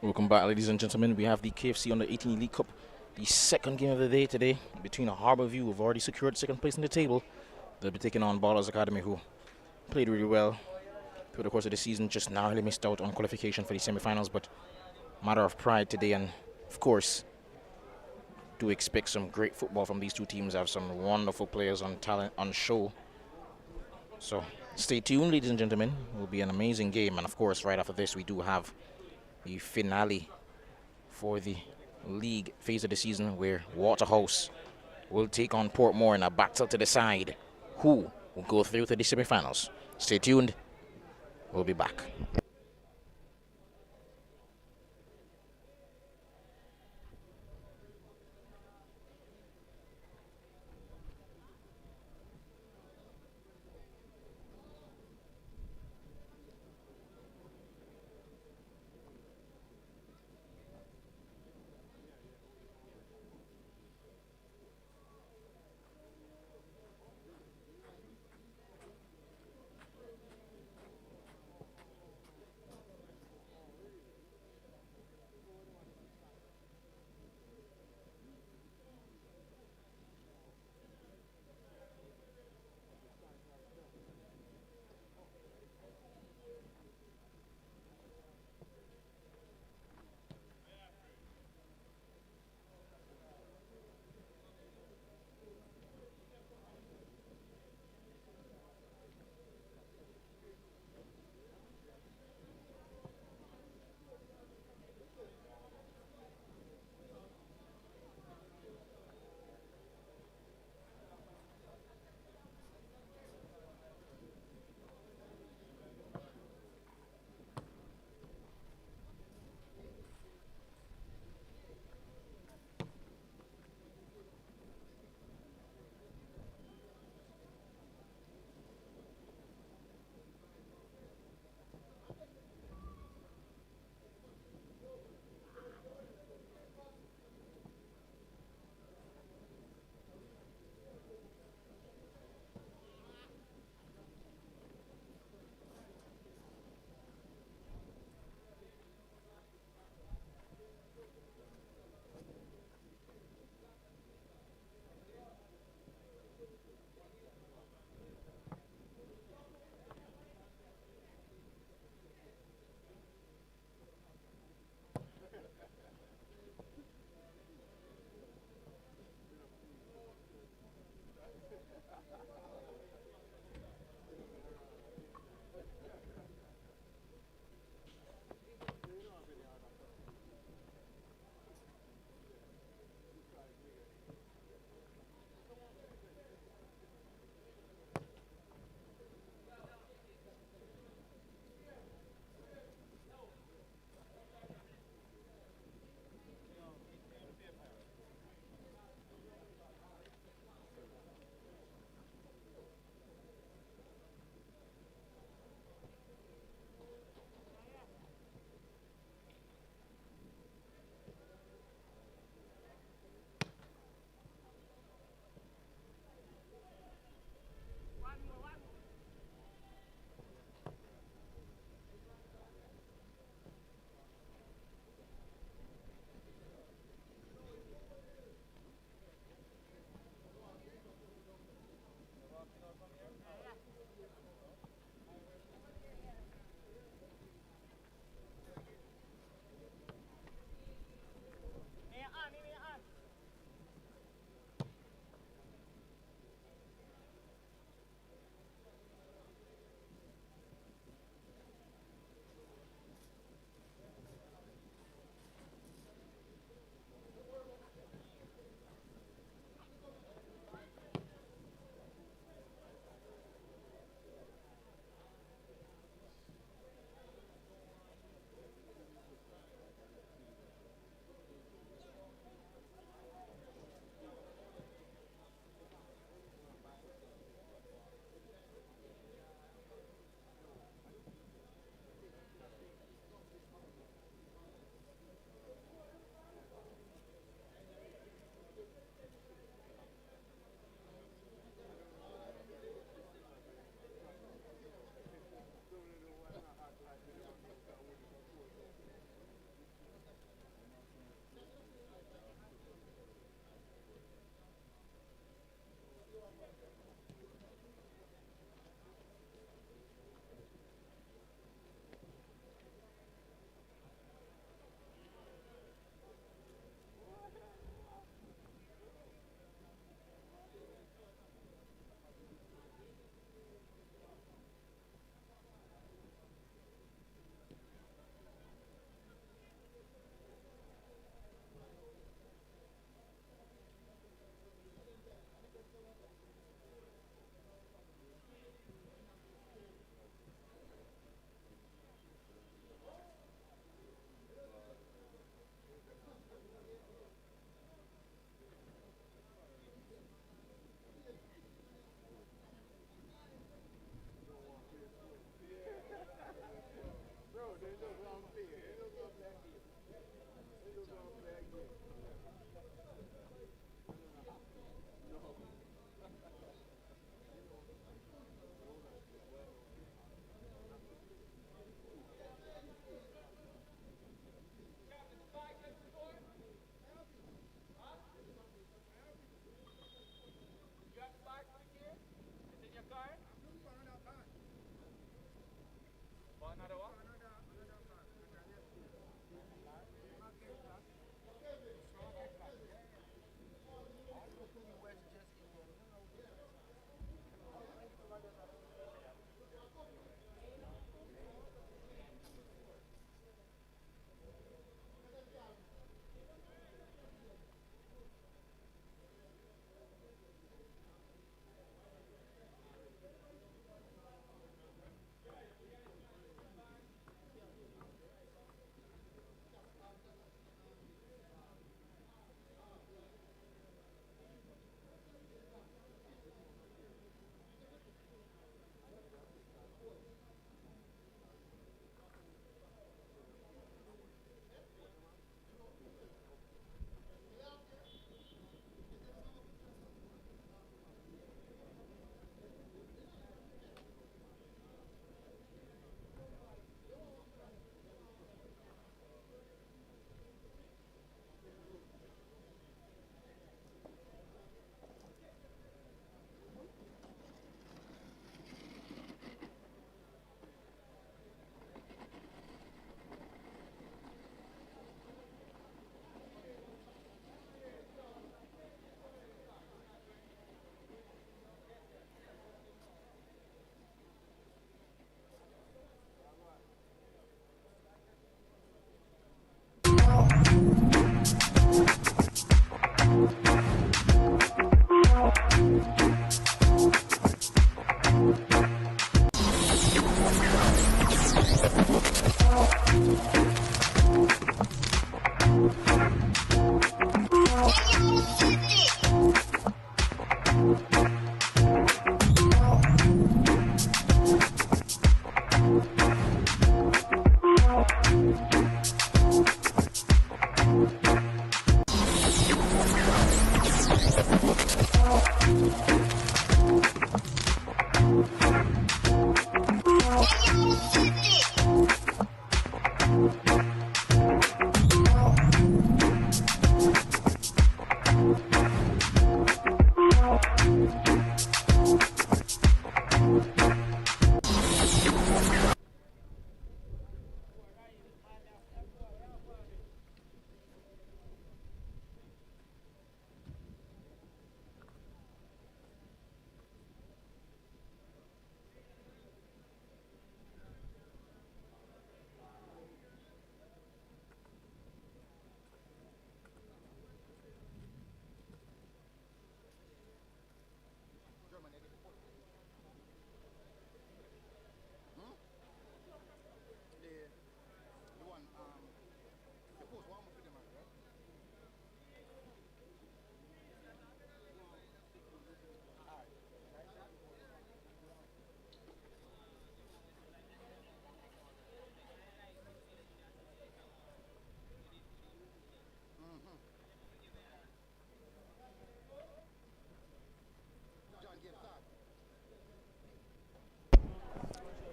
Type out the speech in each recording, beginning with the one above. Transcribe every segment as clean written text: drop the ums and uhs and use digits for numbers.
Welcome back, ladies and gentlemen. We have the KFC Under 18 League Cup, the second game of the day today between Harbour, who have already secured second place in the table. They'll be taking on Ballaz Academy, who played really well through the course of the season, just narrowly missed out on qualification for the semi-finals, but matter of pride today, and of course, do expect some great football from these two teams. Have some wonderful players on talent on show. So stay tuned, ladies and gentlemen. It will be an amazing game, and of course, right after this, we do have the finale for the league phase of the season, where Waterhouse will take on Portmore in a battle to decide who will go through to the semi-finals. Stay tuned. We'll be back.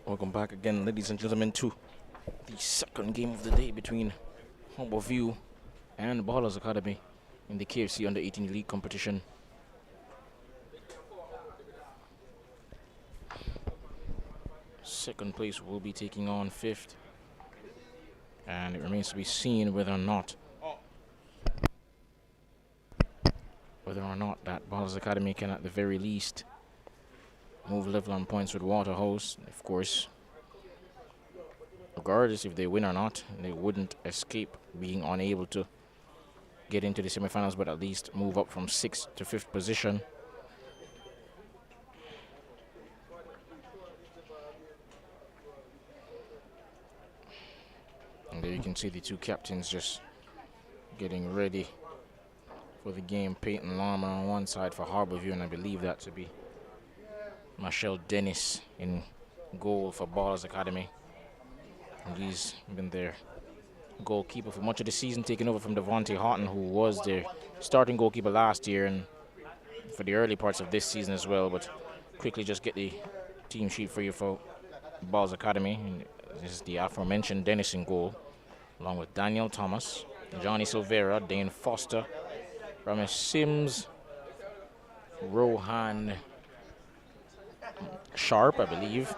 Welcome back again, ladies and gentlemen, to the second game of the day between Harbour and Ballaz Academy in the KFC Under 18 League competition. Second place will be taking on fifth, and it remains to be seen whether or not that Ballaz Academy can at the very least move level on points with Waterhouse. Of course, regardless if they win or not, they wouldn't escape being unable to get into the semifinals, but at least move up from 6th to 5th position. And there you can see the two captains just getting ready for the game. Peyton Larmer on one side for Harbourview, and I believe that to be Michelle Dennis in goal for Ballaz Academy. And he's been their goalkeeper for much of the season, taking over from Devontae Houghton, who was their starting goalkeeper last year and for the early parts of this season as well. But quickly just get the team sheet for you for Ballaz Academy. And this is the aforementioned Dennis in goal, along with Daniel Thomas, Johnny Silvera, Dane Foster, Ramesh Sims, Rohan Sharp, I believe,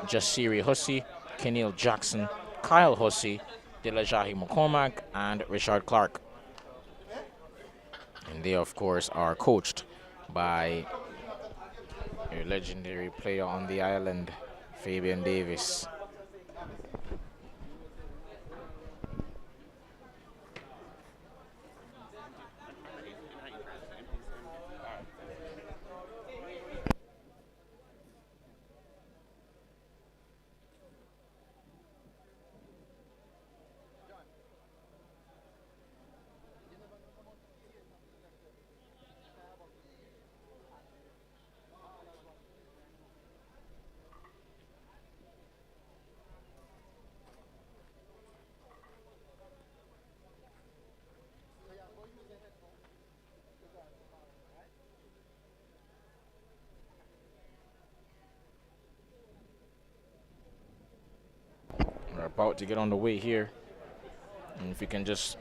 Jasiri Hussey, Keneal Jackson, Kyle Hussey, Delajahi McCormack, and Richard Clark. And they, of course, are coached by a legendary player on the island, Fabian Davis. We're about to get on the way here. And if you can just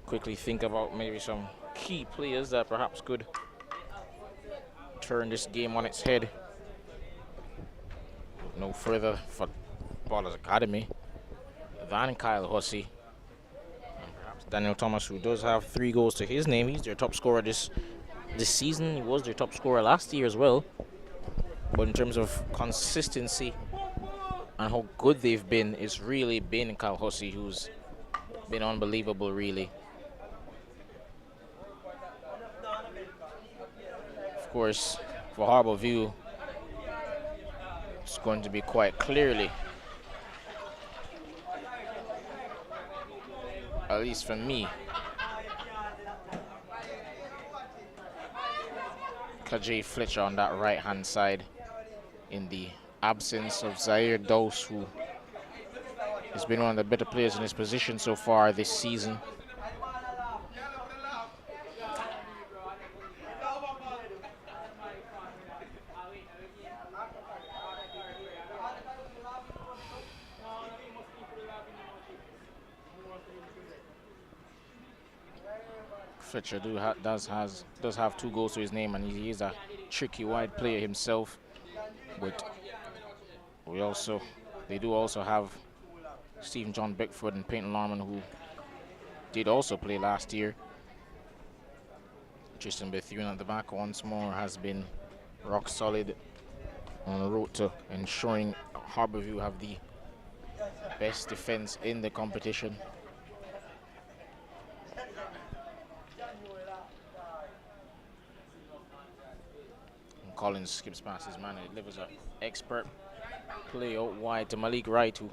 quickly think about maybe some key players that perhaps could turn this game on its head. No further for Ballaz Academy than Kyle Hussey. And perhaps Daniel Thomas, who does have 3 goals to his name. He's their top scorer this season. He was their top scorer last year as well. But in terms of consistency and how good they've been, it's really been Kyle Hussey who's been unbelievable, really. Of course, for Harbour View, it's going to be quite clearly, at least for me, Kajay Fletcher on that right-hand side in the absence of Zaire Dose, who has been one of the better players in his position so far this season. Fletcher does have 2 goals to his name, and he is a tricky wide player himself. But they do also have Stephen John Beckford and Peyton Larman, who did also play last year. Tristan Bethune at the back once more has been rock solid on the road to ensuring Harbourview have the best defense in the competition. Collins skips past his man and delivers an expert play out wide to Malik Wright, who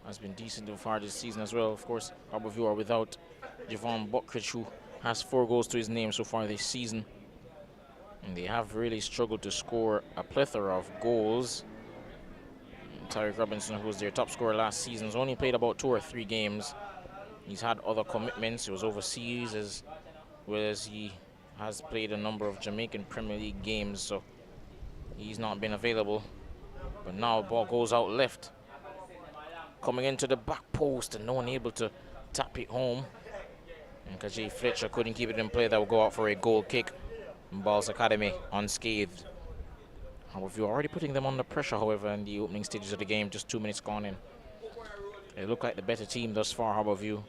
has been decent so far this season as well. Of course, Harbourview are without Javon Buckridge, who has 4 goals to his name so far this season. And they have really struggled to score a plethora of goals. Tyreek Robinson, who was their top scorer last season, has only played about 2 or 3 games. He's had other commitments. He was overseas, as well as he has played a number of Jamaican Premier League games, so he's not been available. But now ball goes out left, coming into the back post, and no one able to tap it home. And Kajay Fletcher couldn't keep it in play. That will go out for a goal kick. Ballaz Academy unscathed. Harbourview already putting them under pressure, however, in the opening stages of the game, just 2 minutes gone in. They look like the better team thus far, Harbourview.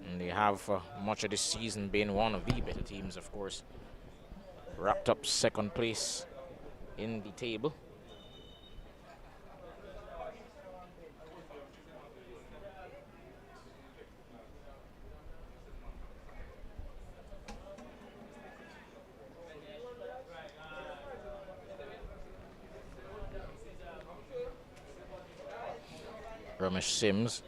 And they have for much of this season been one of the better teams, of course. Wrapped up 2nd place in the table. Ramesh Sims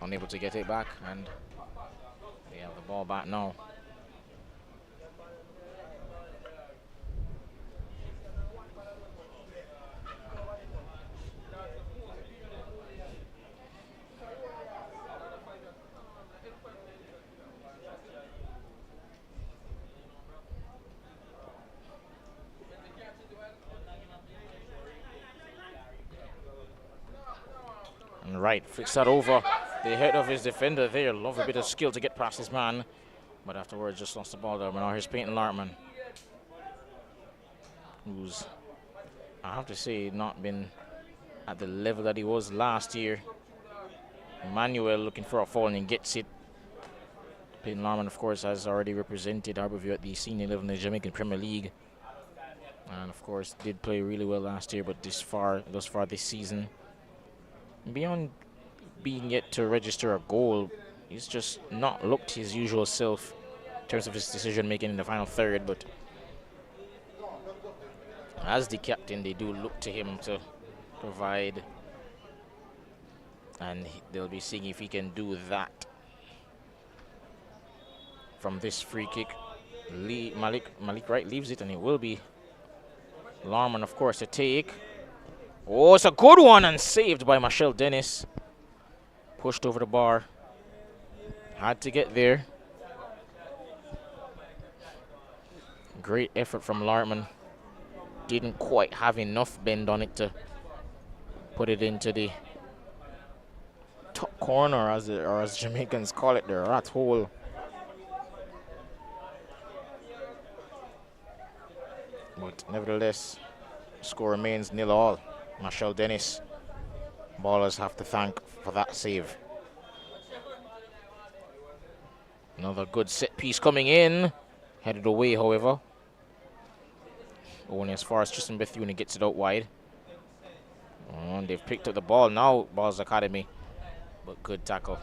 unable to get it back, and they have the ball back now. And Wright flicks that over the head of his defender there. Love a bit of skill to get past his man, but afterwards just lost the ball there. But now here's Peyton Lartman, who's I have to say, not been at the level that he was last year. Emmanuel looking for a foul and gets it. Peyton Larman, of course, has already represented Harborview at the senior level in the Jamaican Premier League. And, of course, did play really well last year, but thus far this season, beyond being yet to register a goal, he's just not looked his usual self in terms of his decision making in the final third. But as the captain, they do look to him to provide, and they'll be seeing if he can do that from this free kick. Malik Wright leaves it, and it will be Larman, of course, to take. Oh, it's a good one and saved by Michelle Dennis. Pushed over the bar. Had to get there. Great effort from Larman. Didn't quite have enough bend on it to put it into the top corner, as Jamaicans call it, the rat hole. But nevertheless, score remains 0-0. Michelle Dennis, Ballaz have to thank for that save. Another good set piece coming in. Headed away, however. Only as far as Tristan Bethune gets it out wide. And they've picked up the ball now, Ballaz Academy. But good tackle.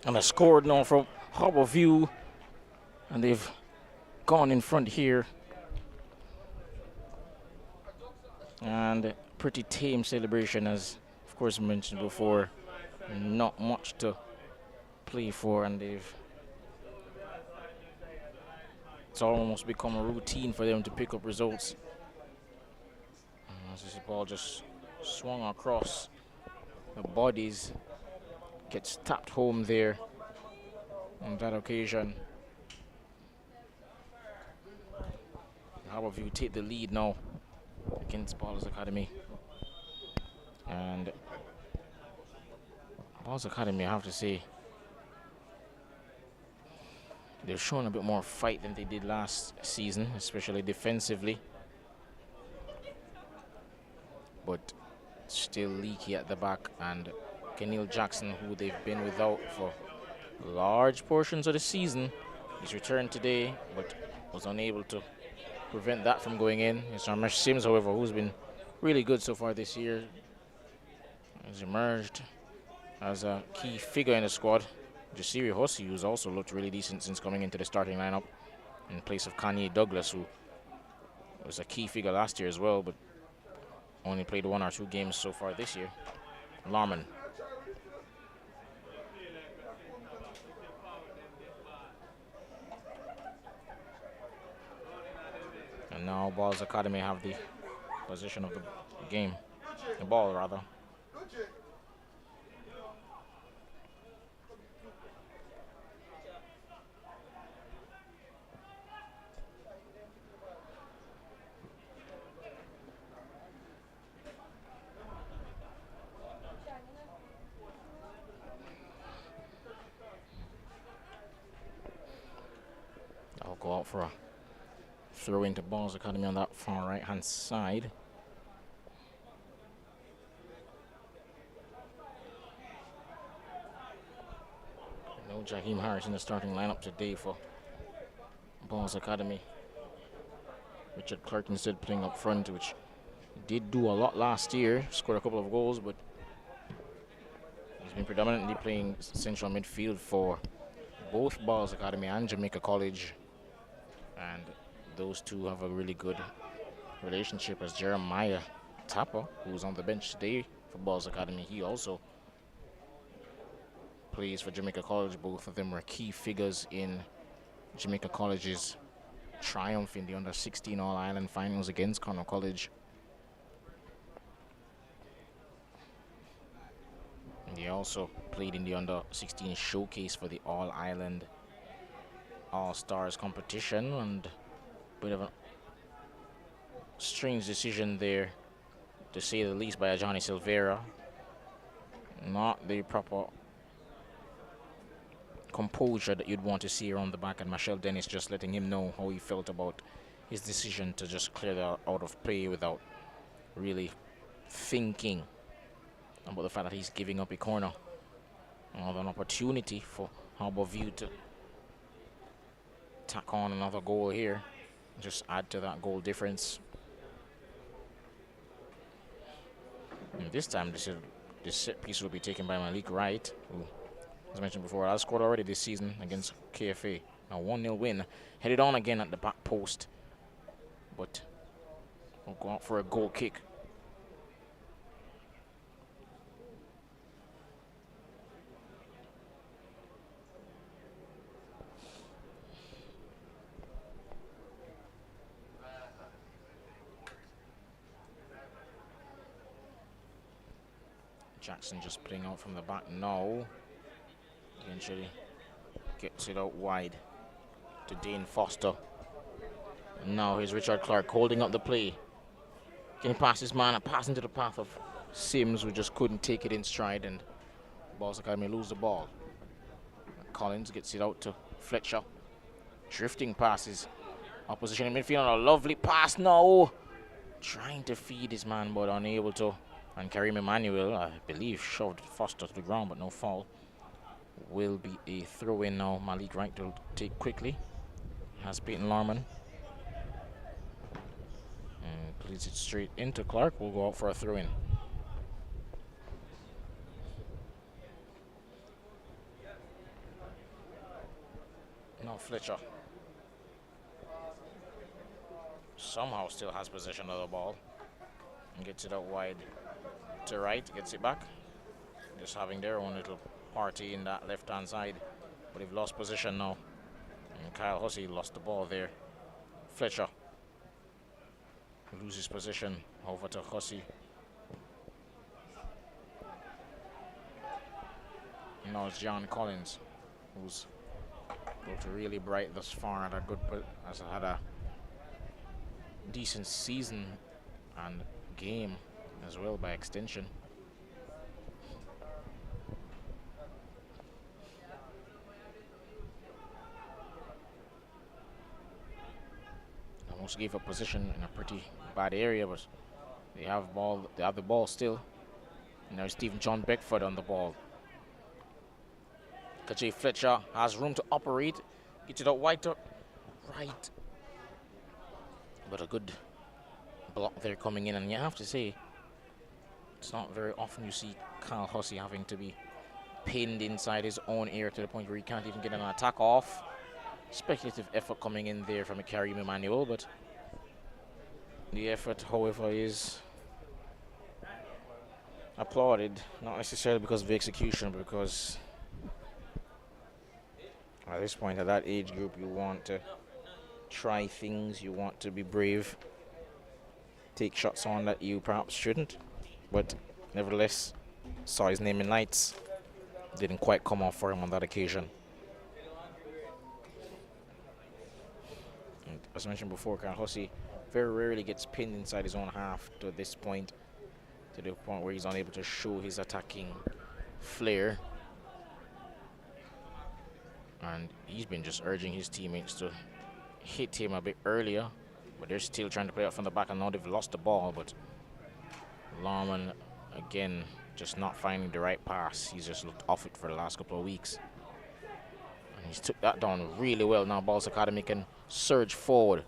And a score now from Harborview. And they've gone in front here. And pretty tame celebration, as of course mentioned before. Not much to play for, and it's almost become a routine for them to pick up results. As this ball just swung across the bodies. Gets tapped home there on that occasion. Harborview take the lead now against Ballaz Academy. And Ballaz Academy, I have to say, they're showing a bit more fight than they did last season, especially defensively. But still leaky at the back, and Kenil Jackson, who they've been without for large portions of the season, he's returned today, but was unable to prevent that from going in. It's Ramesh Sims, however, who's been really good so far this year, has emerged as a key figure in the squad. Jasiri Hossi, who's also looked really decent since coming into the starting lineup in place of Kanye Douglas, who was a key figure last year as well, but only played 1 or 2 games so far this year. Larman. And now Ballaz Academy have the possession of the game. The ball, rather. I'll go out for a throw into Ballaz Academy on that far right hand side. Jaheim Harris in the starting lineup today for Ballaz Academy. Richard Clark instead playing up front, which he did do a lot last year. Scored a couple of goals, but he's been predominantly playing central midfield for both Ballaz Academy and Jamaica College. And those two have a really good relationship, as Jeremiah Tapper, who's on the bench today for Ballaz Academy, he also plays for Jamaica College. Both of them were key figures in Jamaica College's triumph in the under-16 All-Ireland finals against Cornell College. And he also played in the under-16 showcase for the All-Ireland All-Stars competition, and a bit of a strange decision there, to say the least, by Johnny Silveira. Not the proper composure that you'd want to see around the back, and Michelle Dennis just letting him know how he felt about his decision to just clear that out of play without really thinking about the fact that he's giving up a corner. Another opportunity for Harbour View to tack on another goal here, just add to that goal difference. And this time this set piece will be taken by Malik Wright, who, as mentioned before, has scored already this season against KFA. A 1-0 win. Headed on again at the back post, but we'll go out for a goal kick. Jackson just playing out from the back now. Eventually gets it out wide to Dane Foster. And now here's Richard Clark holding up the play. Can he pass his man? A pass into the path of Sims, who just couldn't take it in stride, and Ballaz Academy lose the ball. Collins gets it out to Fletcher. Drifting passes. Opposition in midfield on a lovely pass now. Trying to feed his man, but unable to. And Karim Emmanuel, I believe, shoved Foster to the ground, but no foul. Will be a throw-in now. Malik Wright will take quickly. Has beaten Larman. And plays it straight into Clark. We'll go out for a throw-in. Now Fletcher somehow still has possession of the ball and gets it out wide to Wright, gets it back. Just having their own little party in that left-hand side, but they've lost position now. And Kyle Hussey lost the ball there. Fletcher loses position over to Hussey. Now it's John Collins, who's looked really bright thus far, has had a decent season and game as well by extension. Almost gave up position in a pretty bad area, but they have the ball still. And now Stephen John Beckford on the ball. Kajay Fletcher has room to operate. Gets it out wide to right. But a good block there coming in, and you have to say, it's not very often you see Kyle Hussey having to be pinned inside his own area to the point where he can't even get an attack off. Speculative effort coming in there from Karim Emmanuel, but the effort, however, is applauded, not necessarily because of the execution, but because at this point, at that age group, you want to try things, you want to be brave, take shots on that you perhaps shouldn't, but nevertheless saw his name in lights. Didn't quite come off for him on that occasion. And as mentioned before, Kyle Hussey very rarely gets pinned inside his own half to this point, to the point where he's unable to show his attacking flair. And he's been just urging his teammates to hit him a bit earlier, but they're still trying to play out from the back, and now they've lost the ball. But Larman, again, just not finding the right pass. He's just looked off it for the last couple of weeks. He's took that down really well. Now Ballaz Academy can surge forward.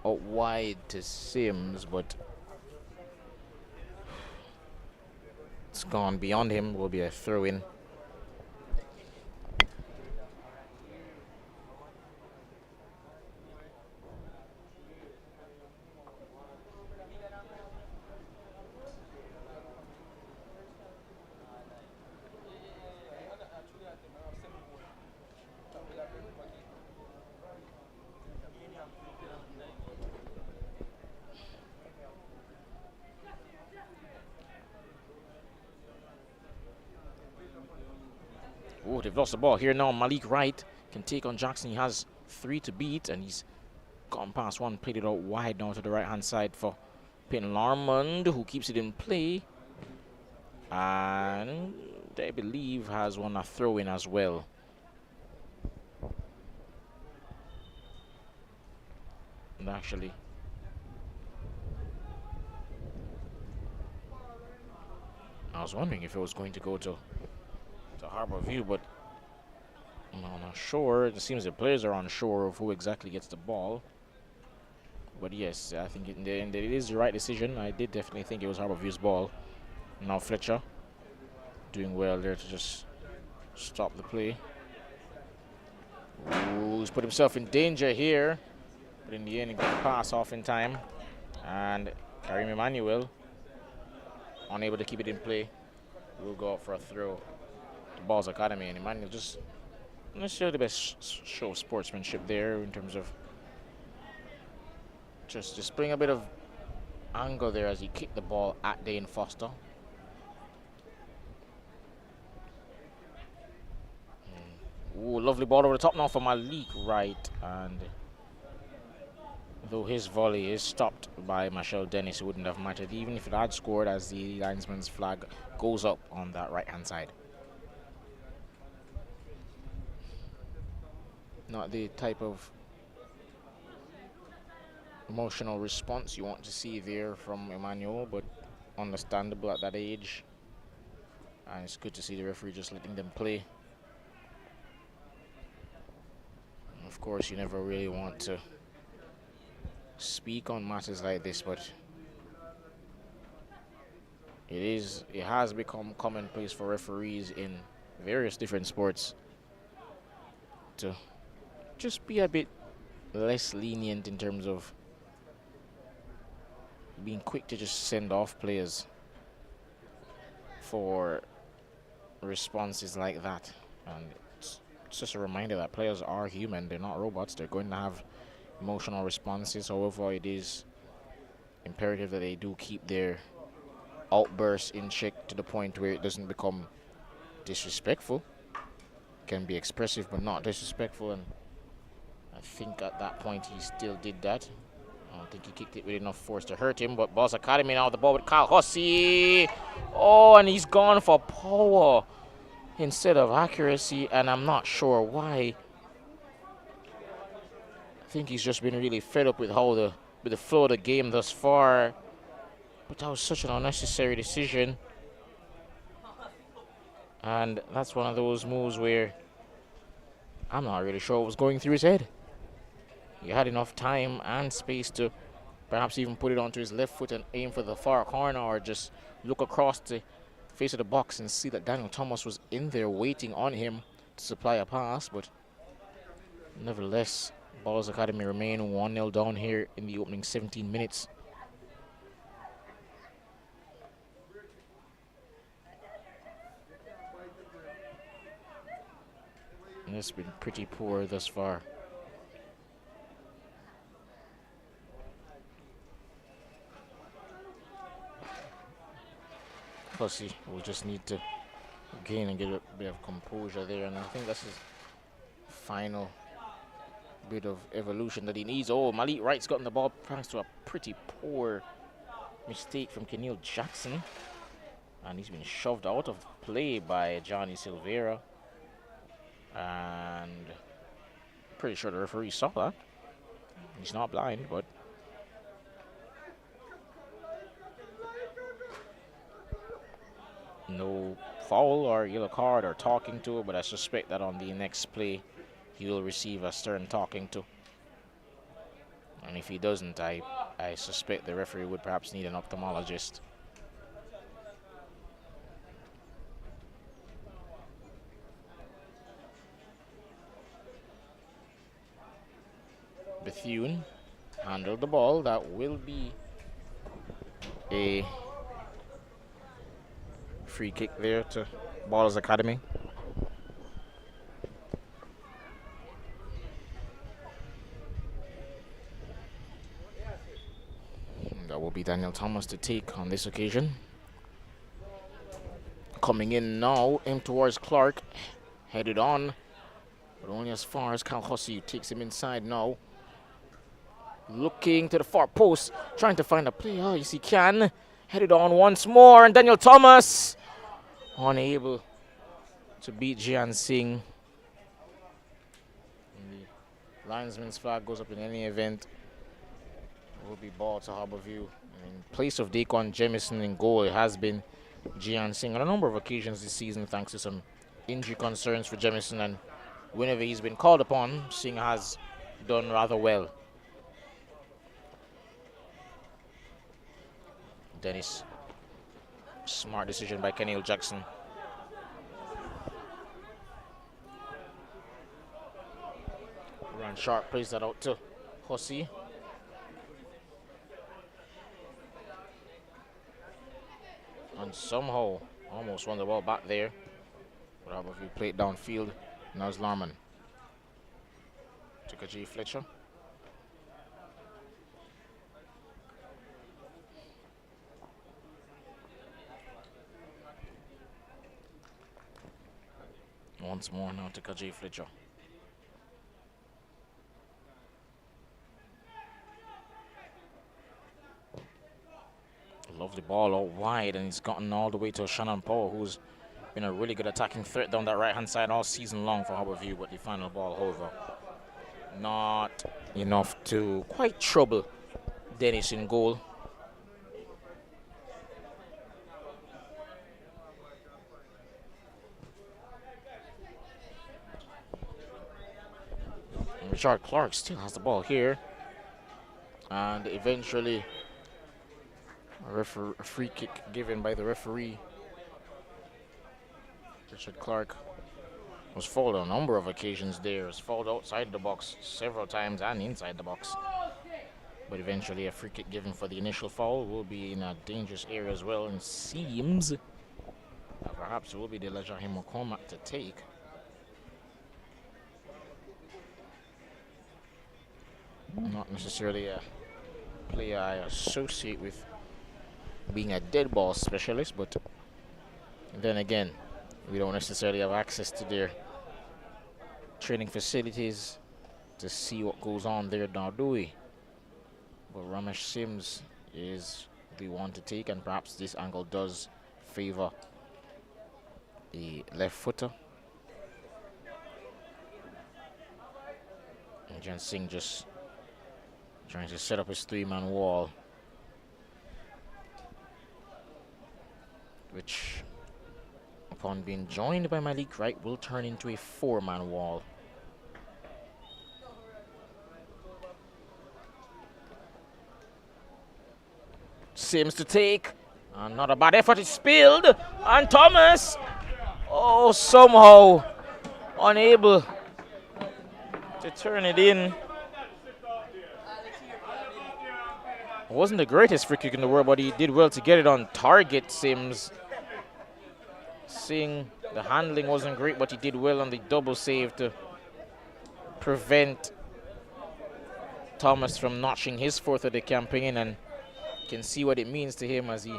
Out wide to Sims, but it's gone beyond him. Will be a throw-in. Oh, they've lost the ball here now. Malik Wright can take on Jackson. He has 3 to beat, and he's gone past one, played it out wide now to the right-hand side for Peyton Larmond, who keeps it in play. And I believe has won a throw-in as well. And actually, I was wondering if it was going to go to Harbour View, but I'm not sure. It seems the players are unsure of who exactly gets the ball. But yes, I think it is the right decision. I did definitely think it was Harbour View's ball. Now Fletcher doing well there to just stop the play. Ooh, he's put himself in danger here. But in the end, he got the pass off in time. And Karim Emmanuel, unable to keep it in play, will go out for a throw to Ballaz Academy. And Emmanuel just not necessarily the best show of sportsmanship there in terms of just displaying a bit of anger there as he kicked the ball at Dane Foster. Ooh, lovely ball over the top now for Malik Wright, and though his volley is stopped by Michelle Dennis, it wouldn't have mattered even if it had scored, as the linesman's flag goes up on that right-hand side. Not the type of emotional response you want to see there from Emmanuel, but understandable at that age. And it's good to see the referee just letting them play. Of course, you never really want to speak on matters like this, but it has become commonplace for referees in various different sports to just be a bit less lenient in terms of being quick to just send off players for responses like that. And it's just a reminder that players are human, they're not robots, they're going to have emotional responses. However, it is imperative that they do keep their outbursts in check to the point where it doesn't become disrespectful. It can be expressive but not disrespectful, and I think at that point he still did that. I don't think he kicked it with enough force to hurt him, but Ballaz Academy now with the ball with Kyle Hussey. Oh, and he's gone for power instead of accuracy, and I'm not sure why. I think he's just been really fed up with how with the flow of the game thus far. But that was such an unnecessary decision. And that's one of those moves where I'm not really sure what was going through his head. He had enough time and space to perhaps even put it onto his left foot and aim for the far corner, or just look across the face of the box and see that Daniel Thomas was in there waiting on him to supply a pass. But nevertheless, Ballaz Academy remain 1-0 down here in the opening 17 minutes. And it's been pretty poor thus far. Plus, he will just need to gain and get a bit of composure there, and I think that's his final bit of evolution that he needs. Oh, Malik Wright's gotten the ball thanks to a pretty poor mistake from Keneal Jackson, and he's been shoved out of play by Johnny Silveira, and pretty sure the referee saw that. He's not blind, but no foul or yellow card or talking to, but I suspect that on the next play he will receive a stern talking to. And if he doesn't, I suspect the referee would perhaps need an ophthalmologist. Bethune handled the ball. That will be a free kick there to Ballaz Academy. That will be Daniel Thomas to take on this occasion. Coming in now, in towards Clark, headed on, but only as far as Cal Hussey takes him inside now. Looking to the far post, trying to find a play. Oh, yes, he can. Headed on once more, and Daniel Thomas unable to beat Jian Singh. And the linesman's flag goes up in any event. It will be ball to Harbourview. In place of Daquan Jemison in goal, it has been Jian Singh on a number of occasions this season, thanks to some injury concerns for Jemison, and whenever he's been called upon, Singh has done rather well. Dennis, smart decision by Kenil Jackson. Run Sharp plays that out to Hussey. And somehow almost won the ball back there. But Harbourview played downfield. Now it's Larman. To Kaji Fletcher. Once more now to Kaji Fletcher. Lovely ball out wide, and he's gotten all the way to Shannon Powell, who's been a really good attacking threat down that right-hand side all season long for Harbourview, but the final ball, however, not enough to quite trouble Dennis in goal. And Richard Clark still has the ball here, and eventually a free kick given by the referee. Richard Clark was fouled on a number of occasions there. Was fouled outside the box several times and inside the box. But eventually a free kick given for the initial foul. Will be in a dangerous area as well, and seems perhaps it will be the Lajahim McCormack to take. Not necessarily a player I associate with being a dead ball specialist, but then again, we don't necessarily have access to their training facilities to see what goes on there now, do we? But Ramesh Sims is the one to take, and perhaps this angle does favor the left footer. And Jan Singh just trying to set up his three-man wall, which, upon being joined by Malik Wright, will turn into a four-man wall. Sims to take, and not a bad effort, it's spilled, and Thomas, oh, somehow unable to turn it in. It wasn't the greatest free kick in the world, but he did well to get it on target, Sims. Seeing the handling wasn't great, but he did well on the double save to prevent Thomas from notching his fourth of the campaign, and can see what it means to him as he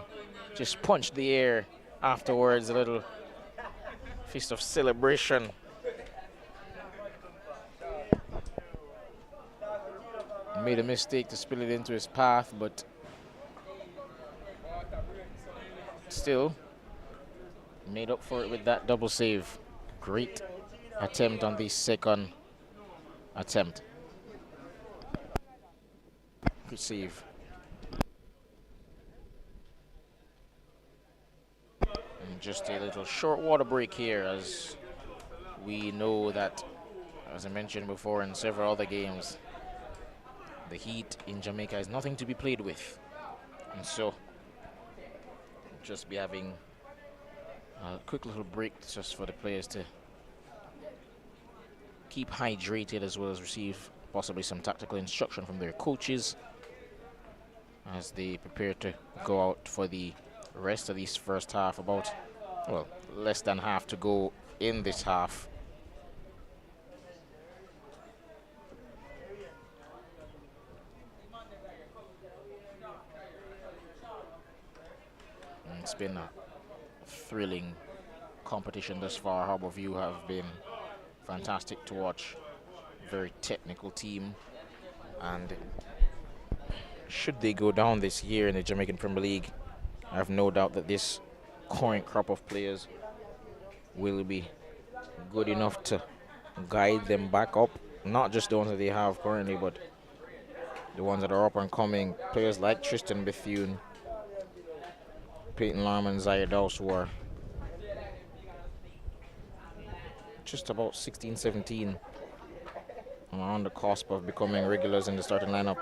just punched the air afterwards, a little fist of celebration. Made a mistake to spill it into his path, but still made up for it with that double save. Great attempt on the second attempt. Good save. And just a little short water break here, as we know that, as I mentioned before in several other games, the heat in Jamaica is nothing to be played with. And so, just be having a quick little break just for the players to keep hydrated, as well as receive possibly some tactical instruction from their coaches as they prepare to go out for the rest of this first half. About, well, less than half to go in this half. And it's been a thrilling competition thus far. Harbourview have been fantastic to watch. Very technical team, and should they go down this year in the Jamaican Premier League, I have no doubt that this current crop of players will be good enough to guide them back up. Not just the ones that they have currently, but the ones that are up and coming. Players like Tristan Bethune, Peyton Larman, Zaire Dowse, who are just about 16, 17 and are on the cusp of becoming regulars in the starting lineup.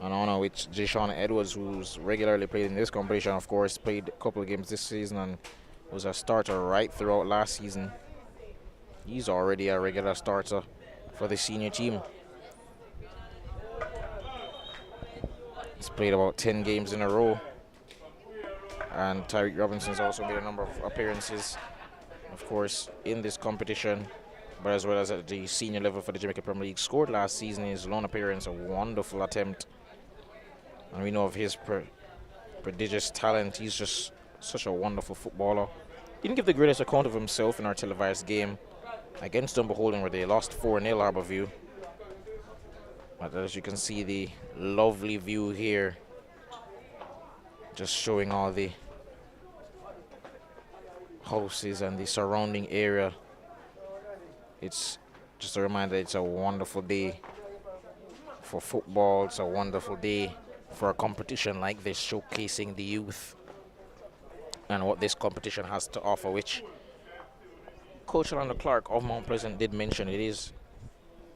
And on which Jayshawn Edwards, who's regularly played in this competition, of course, played a couple of games this season and was a starter right throughout last season. He's already a regular starter for the senior team. He's played about 10 games in a row. And Tyreek Robinson's also made a number of appearances, of course, in this competition, but as well as at the senior level for the Jamaican Premier League. Scored last season in his lone appearance, a wonderful attempt. And we know of his prodigious talent. He's just such a wonderful footballer. Didn't give the greatest account of himself in our televised game against Dumber Holding, where they lost 4-0 Harbourview. But as you can see, the lovely view here, just showing all the houses and the surrounding area. It's just a reminder it's a wonderful day for football. It's a wonderful day for a competition like this, showcasing the youth and what this competition has to offer, which Coach Orlando Clark of Mount Pleasant did mention. It is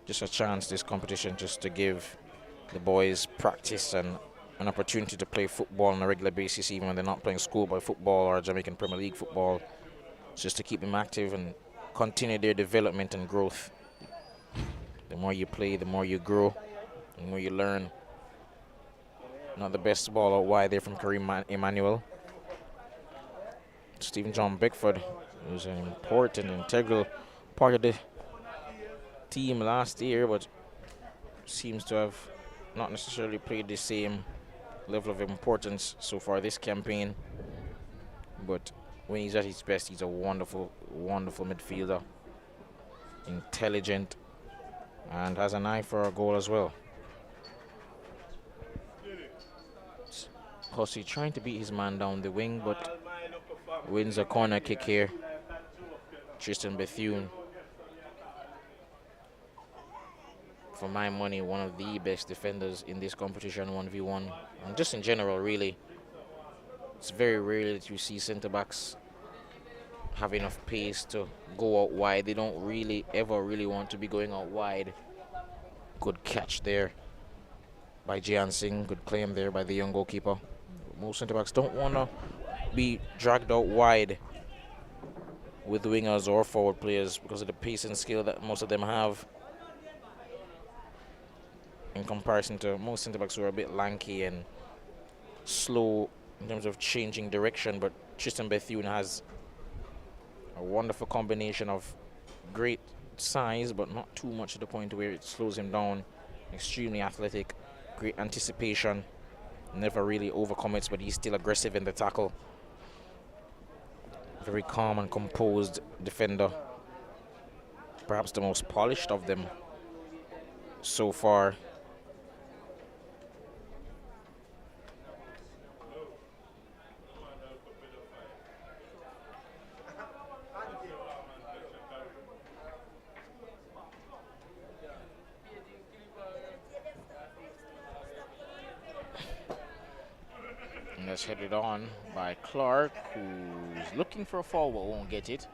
just a chance, this competition, just to give the boys practice and an opportunity to play football on a regular basis, even when they're not playing schoolboy football or Jamaican Premier League football. It's just to keep them active and continue their development and growth. The more you play, the more you grow, the more you learn. Not the best ball out wide there from Kareem Emmanuel. Stephen John Beckford, who's an important, integral part of the team last year, but seems to have not necessarily played the same level of importance so far this campaign. But when he's at his best, he's a wonderful, wonderful midfielder. Intelligent, and has an eye for a goal as well. Hussey trying to beat his man down the wing, but wins a corner kick here. Tristan Bethune, for my money, one of the best defenders in this competition, 1v1, and just in general, really. It's very rare that you see centre-backs have enough pace to go out wide. They don't really ever want to be going out wide. Good catch there by Jian Singh. Good claim there by the young goalkeeper. Most centre-backs don't want to be dragged out wide with wingers or forward players because of the pace and skill that most of them have, in comparison to most centre-backs who are a bit lanky and slow in terms of changing direction. But Tristan Bethune has a wonderful combination of great size, but not too much to the point where it slows him down. Extremely athletic, great anticipation, never really overcommits, but he's still aggressive in the tackle. Very calm and composed defender. Perhaps the most polished of them so far. And that's headed on by Clark, who's looking for a foul but won't get it.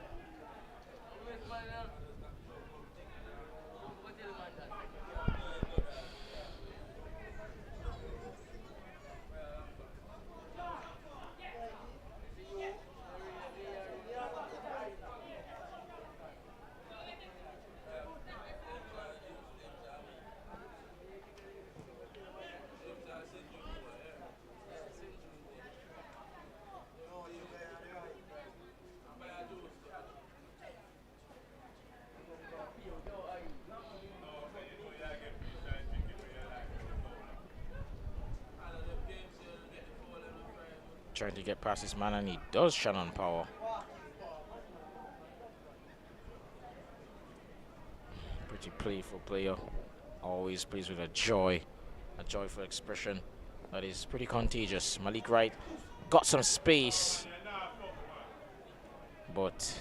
Trying to get past his man, and he does. Shannon Power. Pretty playful player. Always plays with a joyful expression that is pretty contagious. Malik Wright got some space, but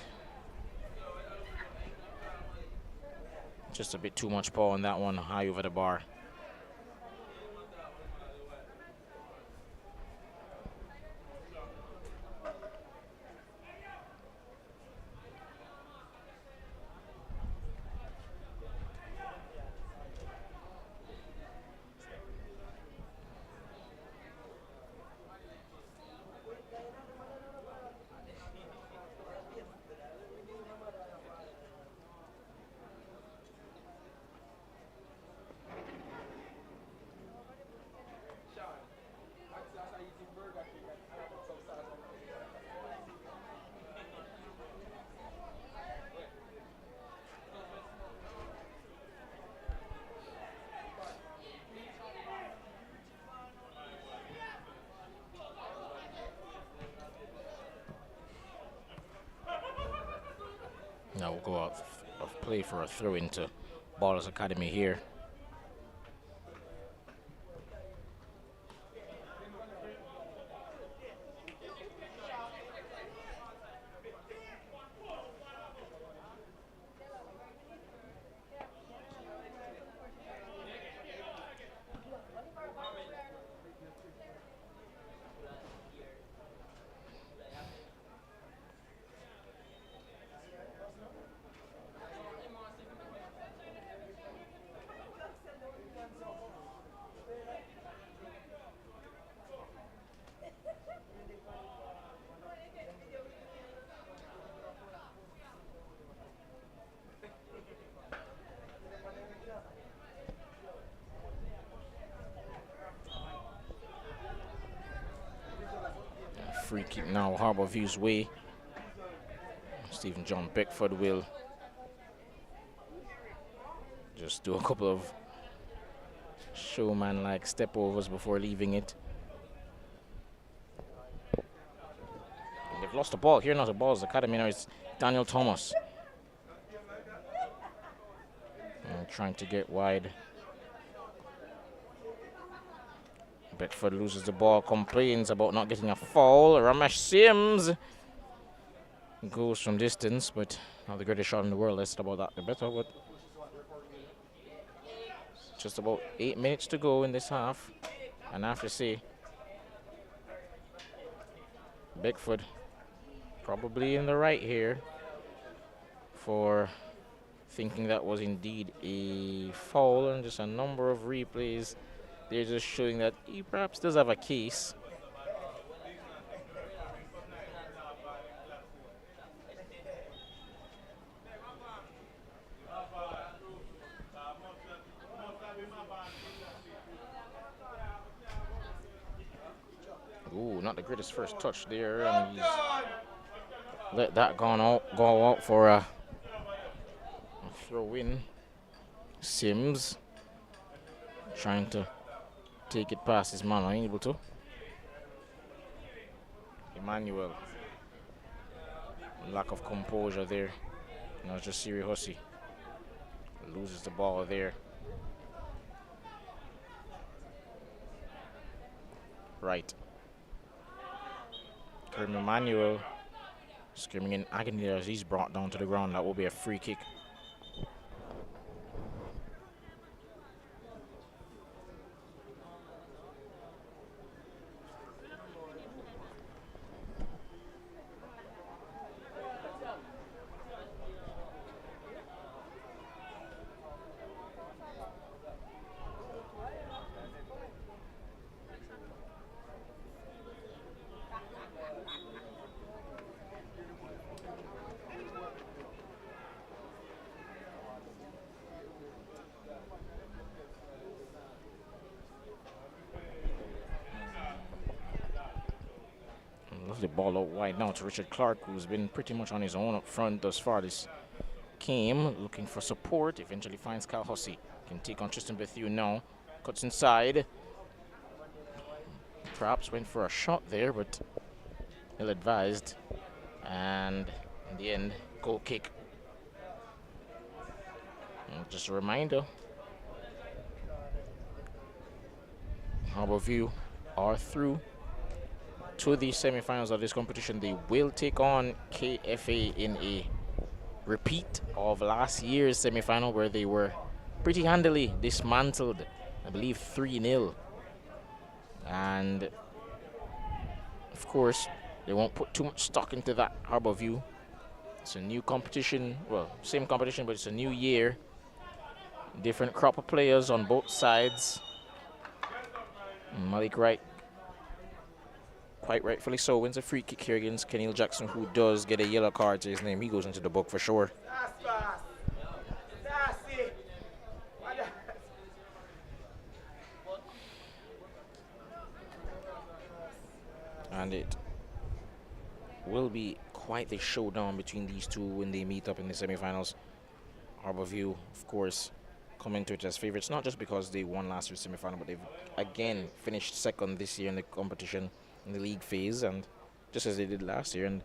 just a bit too much power on that one, high over the bar. Now we'll go out of play for a throw into Ballaz Academy here. Free kick now, Harbour View's way. Stephen John Beckford will just do a couple of showman-like step overs before leaving it. And they've lost the ball. Here now the Ballaz Academy. Now it's Daniel Thomas. And trying to get wide. Beckford loses the ball, complains about not getting a foul. Ramesh Sims goes from distance, but not the greatest shot in the world. Less about that, the better. But just about 8 minutes to go in this half. And I have to say, Beckford probably in the right here for thinking that was indeed a foul, and just a number of replays. They're just showing that he perhaps does have a case. Ooh, not the greatest first touch there, and he's let that go out for a throw in. Sims trying to take it past his man, unable to. Emmanuel, lack of composure there. Now just Siri Hussey loses the ball there. Right. Karim Emmanuel screaming in agony as he's brought down to the ground. That will be a free kick. the ball out wide now to Richard Clark, who's been pretty much on his own up front thus far this game, looking for support. Eventually finds Kyle Hussey. Can take on Tristan Bethune now. Cuts inside. Perhaps went for a shot there, but ill-advised. And in the end, goal kick. And just a reminder, Harbourview are through to the semi-finals of this competition. They will take on KFA in a repeat of last year's semi-final, where they were pretty handily dismantled, I believe 3-0. And of course, they won't put too much stock into that. Harbourview, it's a new competition, well, same competition, but it's a new year. Different crop of players on both sides. Malik Wright, quite rightfully so, wins a free kick here against Keneal Jackson, who does get a yellow card to his name. He goes into the book for sure. And it will be quite the showdown between these two when they meet up in the semifinals. Harbourview, of course, come into it as favorites, not just because they won last year's semifinal, but they've again finished second this year in the competition in the league phase, and just as they did last year. And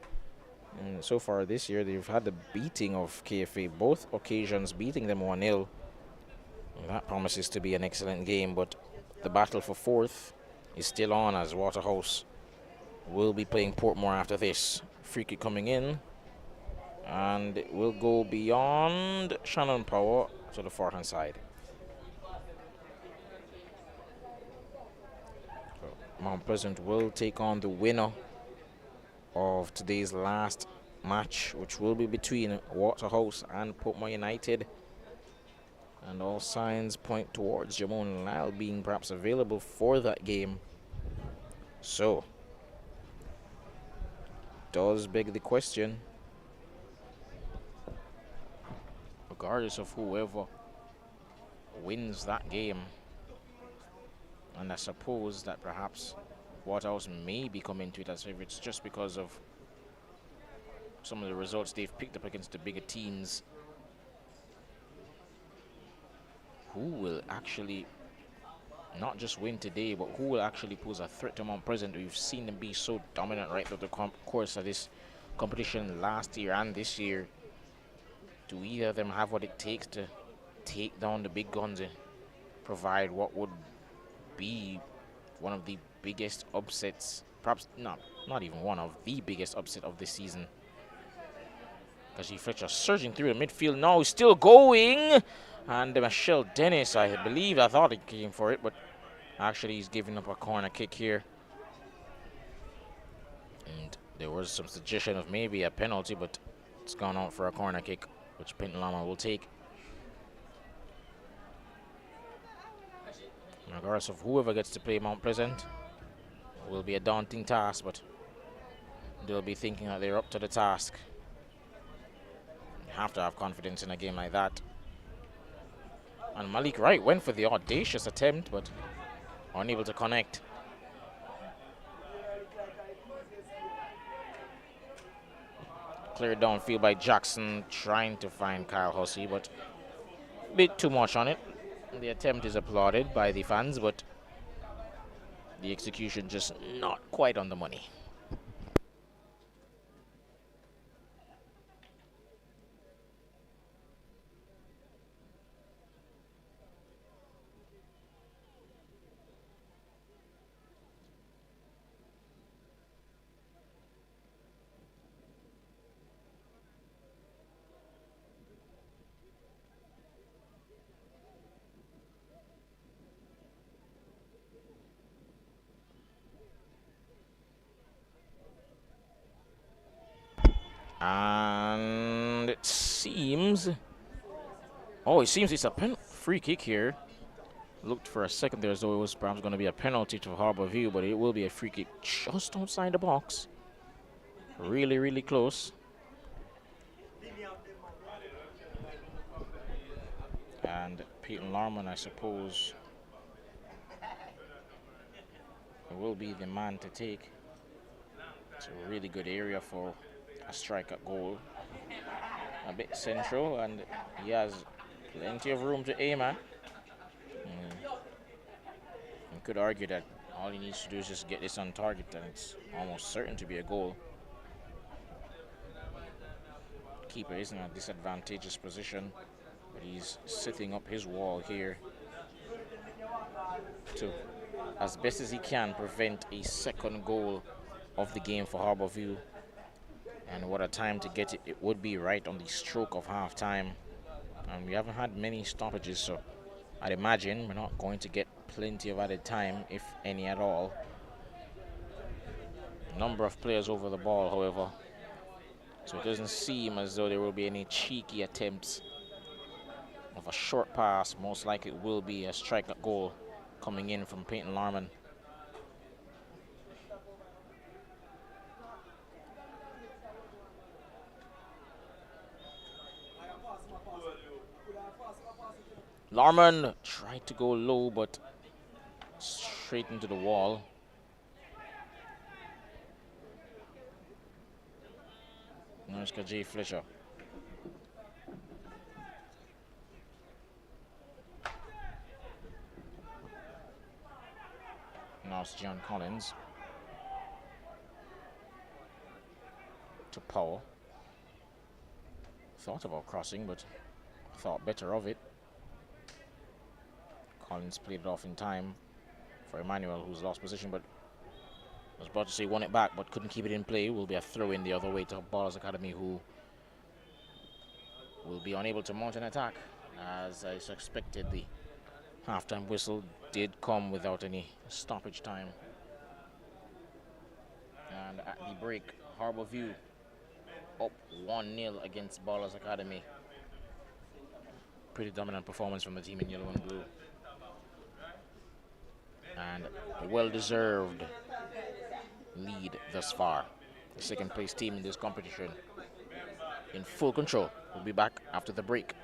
so far this year, they've had the beating of KFA, both occasions beating them 1-0. That promises to be an excellent game, but the battle for fourth is still on, as Waterhouse will be playing Portmore after this. Free kick coming in, and it will go beyond Shannon Power to the far hand side. So Mount Pleasant will take on the winner of today's last match, which will be between Waterhouse and Portmore United. And all signs point towards Jamon Lyle being perhaps available for that game. So, does beg the question, regardless of whoever wins that game, and I suppose that perhaps Waterhouse may be coming to it as favorites just because of some of the results they've picked up against the bigger teams. Who will actually not just win today, but who will actually pose a threat to Mount Pleasant? We've seen them be so dominant right through the course of this competition last year and this year. Do either of them have what it takes to take down the big guns and provide what would be one of the biggest upsets, perhaps not even one of the biggest upset of this season? Because Fletcher surging through the midfield now, he's still going, and Michelle Dennis, I thought he came for it, but actually he's giving up a corner kick here. And there was some suggestion of maybe a penalty, but it's gone out for a corner kick, which Pinton Lama will take. Regardless of whoever gets to play Mount Pleasant, it will be a daunting task, but they'll be thinking that they're up to the task. You have to have confidence in a game like that. And Malik Wright went for the audacious attempt, but unable to connect. Cleared downfield by Jackson, trying to find Kyle Hussey, but a bit too much on it. The attempt is applauded by the fans, but the execution just not quite on the money. And it seems, it's a free kick here. Looked for a second there as though it was perhaps going to be a penalty to Harbourview, but it will be a free kick just outside the box. Really, really close. And Peyton Larman, I suppose, will be the man to take It's a really good area for a strike at goal. A bit central, and he has plenty of room to aim at. You could argue that all he needs to do is just get this on target, and it's almost certain to be a goal. Keeper is in a disadvantageous position, but he's sitting up his wall here to, as best as he can, prevent a second goal of the game for Harbourview. And what a time to get it. It would be right on the stroke of half time. And we haven't had many stoppages, so I'd imagine we're not going to get plenty of added time, if any at all. Number of players over the ball, however, so it doesn't seem as though there will be any cheeky attempts of a short pass. Most likely it will be a strike at goal coming in from Peyton Larman. Larman tried to go low, but straight into the wall. Narska J. Fletcher. Now it's John Collins to Powell. Thought about crossing, but thought better of it. Collins played it off in time for Emmanuel, who's lost position, but I was about to say won it back, but couldn't keep it in play. Will be a throw in the other way to Ballaz Academy, who will be unable to mount an attack. As I suspected, the halftime whistle did come without any stoppage time. And at the break, Harbourview up 1-0 against Ballaz Academy. Pretty dominant performance from the team in yellow and blue. And a well-deserved lead thus far. The second place team in this competition in full control. We'll be back after the break.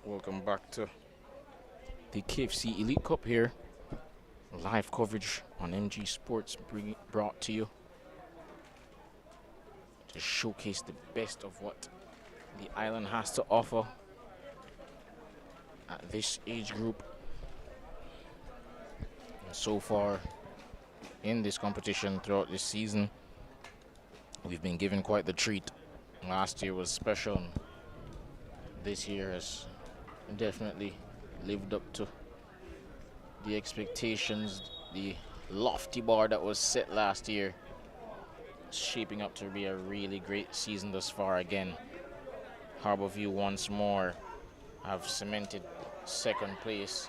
Welcome back to the KFC Elite Cup here. Live coverage on MG Sports brought to you to showcase the best of what the island has to offer at this age group. And so far in this competition throughout this season, we've been given quite the treat. Last year was special, and this year has definitely lived up to the expectations. The lofty bar that was set last year is shaping up to be a really great season thus far. Again, Harbour once more have cemented second place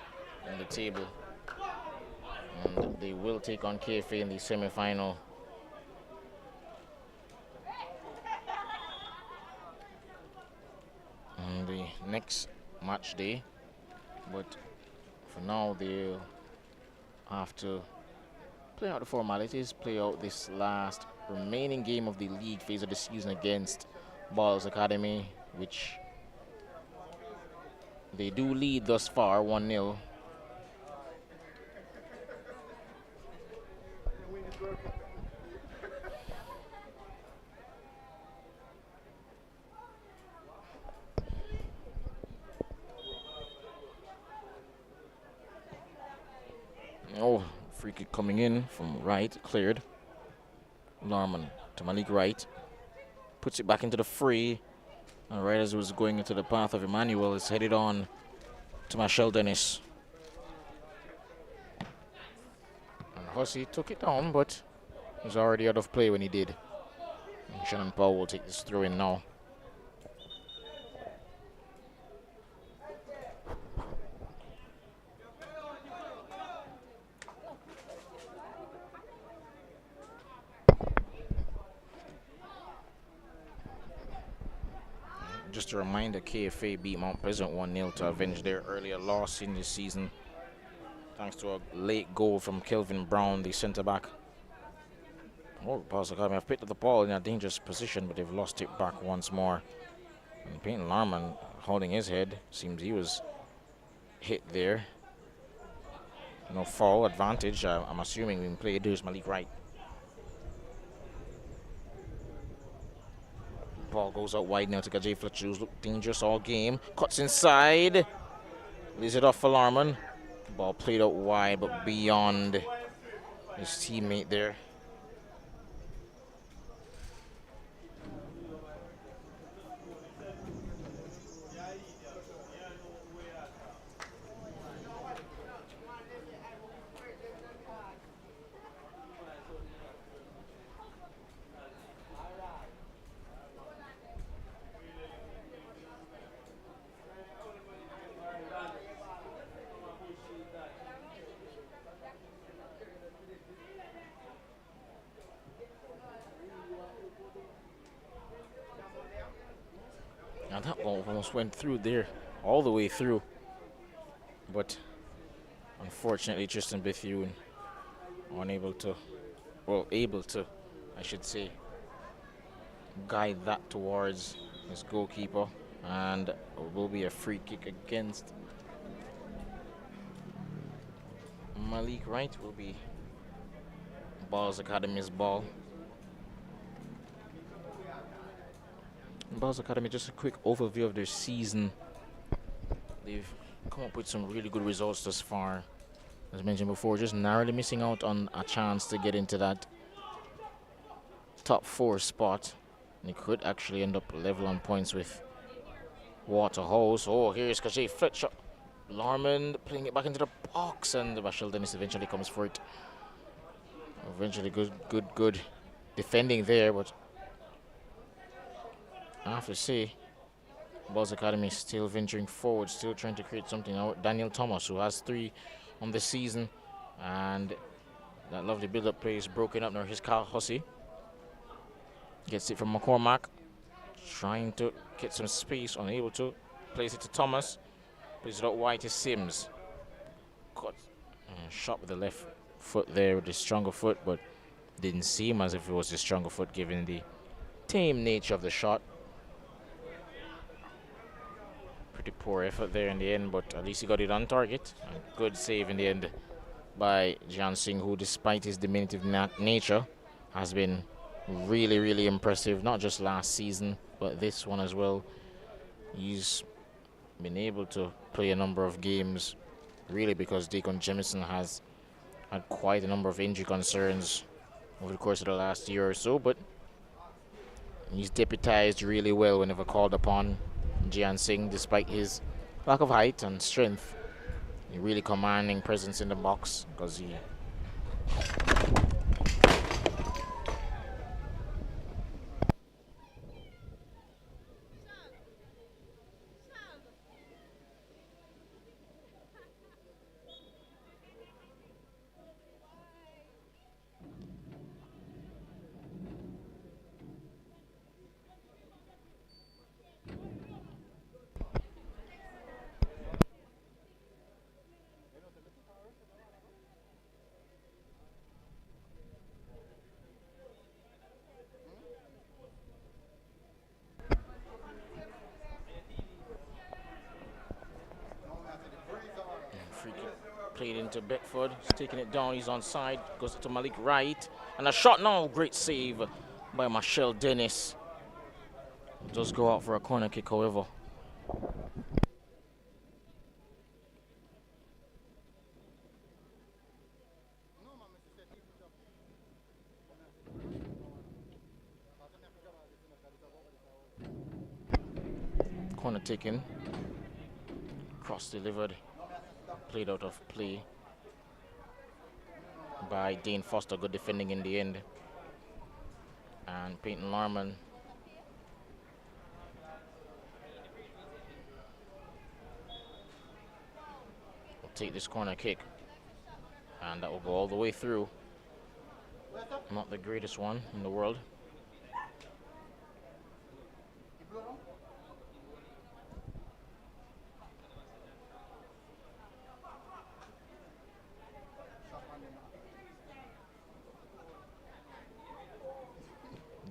in the table, and they will take on KFA in the semi-final. On the next match day, but for now they'll have to play out the formalities, play out this last remaining game of the league phase of the season against Ballaz Academy, which they do lead thus far 1-0. Oh, free kick coming in from right, cleared. Norman to Malik Wright. Puts it back into the fray. And right as it was going into the path of Emmanuel, it's headed on to Marshall Dennis. And Hussey took it down, but he was already out of play when he did. And Shannon Powell will take this throw in now. Just a reminder, KFA beat Mount Pleasant 1-0 to avenge their earlier loss in this season, thanks to a late goal from Kelvin Brown, the centre-back. Oh, Ballaz Academy have picked up the ball in a dangerous position, but they've lost it back once more. And Peyton Larman holding his head. Seems he was hit there. No foul advantage. I'm assuming we play. There's Malik Wright. Ball goes out wide now to Gajay Fletcher, who's looked dangerous all game. Cuts inside. Leaves it off for Larman. Ball played out wide, but beyond his teammate there. Now that ball almost went through there, all the way through. But unfortunately, Tristan Bethune unable to, well, able to, I should say, guide that towards his goalkeeper. And it will be a free kick against Malik Wright. Will be Ballaz Academy's ball. Ballaz Academy, just a quick overview of their season. They've come up with some really good results thus far. As mentioned before, just narrowly missing out on a chance to get into that top 4 spot. They could actually end up level on points with Waterhouse. Oh, here's Kajay Fletcher. Larman playing it back into the box, and Marshall Dennis eventually comes for it. Eventually good defending there, but I have to say, Ballaz Academy still venturing forward, still trying to create something out. Daniel Thomas, who has 3 on the season, and that lovely build-up play is broken up now. Here's Kyle Hussey. Gets it from McCormack, trying to get some space, unable to. Plays it to Thomas. Plays it out wide to Sims. Got shot with the left foot there with the stronger foot, but didn't seem as if it was the stronger foot given the tame nature of the shot. Pretty poor effort there in the end, but at least he got it on target. A good save in the end by Jian Singh, who, despite his diminutive nature, has been really impressive, not just last season, but this one as well. He's been able to play a number of games, really, because Deacon Jemison has had quite a number of injury concerns over the course of the last year or so, but he's deputized really well whenever called upon. Jian Singh, despite his lack of height and strength, a really commanding presence in the box, because he played into Beckford. He's taking it down. He's on side. Goes to Malik Wright. And a shot now. Great save by Marshall Dennis. Does go out for a corner kick, however. corner taken. Cross delivered. Played out of play by Dane Foster. Good defending in the end. And Peyton Larman will take this corner kick. And that will go all the way through. Not the greatest one in the world.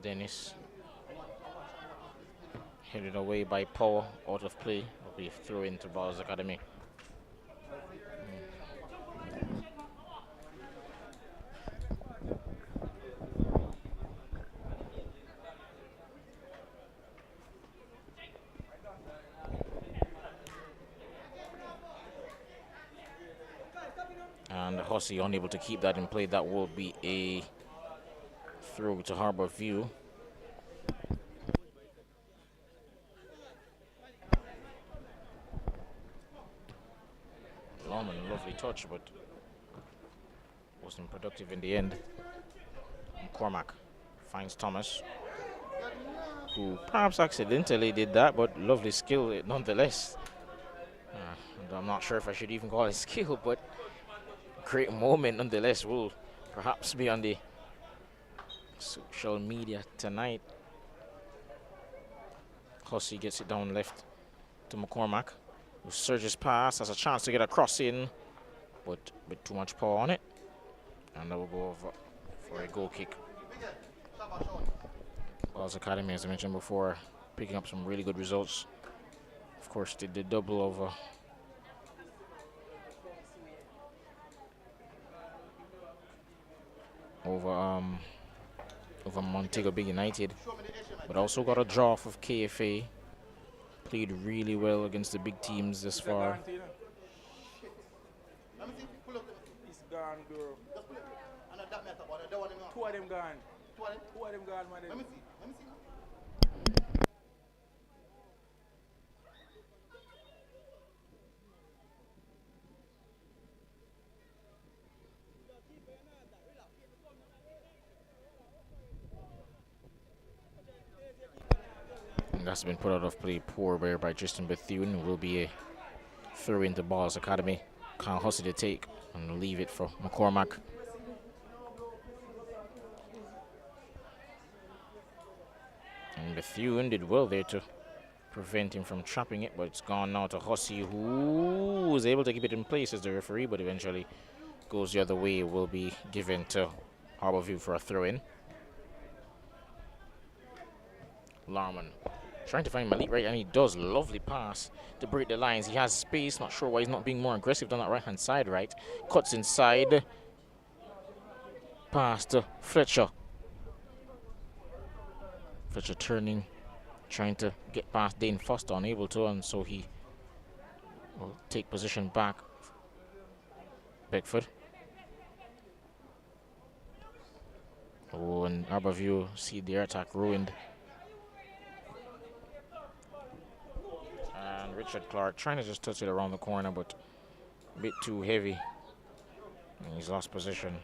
Dennis headed away by Power, out of play. Will be throw into Ballaz Academy. And Hussey unable to keep that in play. That will be a throw to Harbour View. Norman, lovely touch, but wasn't productive in the end. Cormac finds Thomas, who perhaps accidentally did that, but lovely skill nonetheless. I'm not sure if I should even call it skill, but great moment nonetheless. Will perhaps be on the social media tonight. Hussey gets it down left to McCormack, who surges past, has a chance to get a cross in, but with too much power on it. And that will go over for a goal kick. Ballaz Academy, as I mentioned before, picking up some really good results. Of course, did the double over Montego Bay United, but also got a draw off of KFA. Played really well against the big teams this far. It's gone, girl. Two of them gone. Two of them gone, man. Let me see. That's been put out of play poor by Tristan Bethune. Will be a throw into Ballaz Academy. Can't Hussey to take and leave it for McCormack. And Bethune did well there to prevent him from trapping it, but it's gone now to Hussey, who was able to keep it in place as the referee, but eventually goes the other way. It will be given to Harbourview for a throw-in. Larman trying to find Malik right, and he does. Lovely pass to break the lines. He has space. Not sure why he's not being more aggressive down that right-hand side, right? Cuts inside. Pass to Fletcher. Fletcher turning, trying to get past Dane Foster, unable to, and so he will take position back. Beckford. Oh, and Harbourview see their attack ruined. And Richard Clark trying to just touch it around the corner, but a bit too heavy. And he's lost position.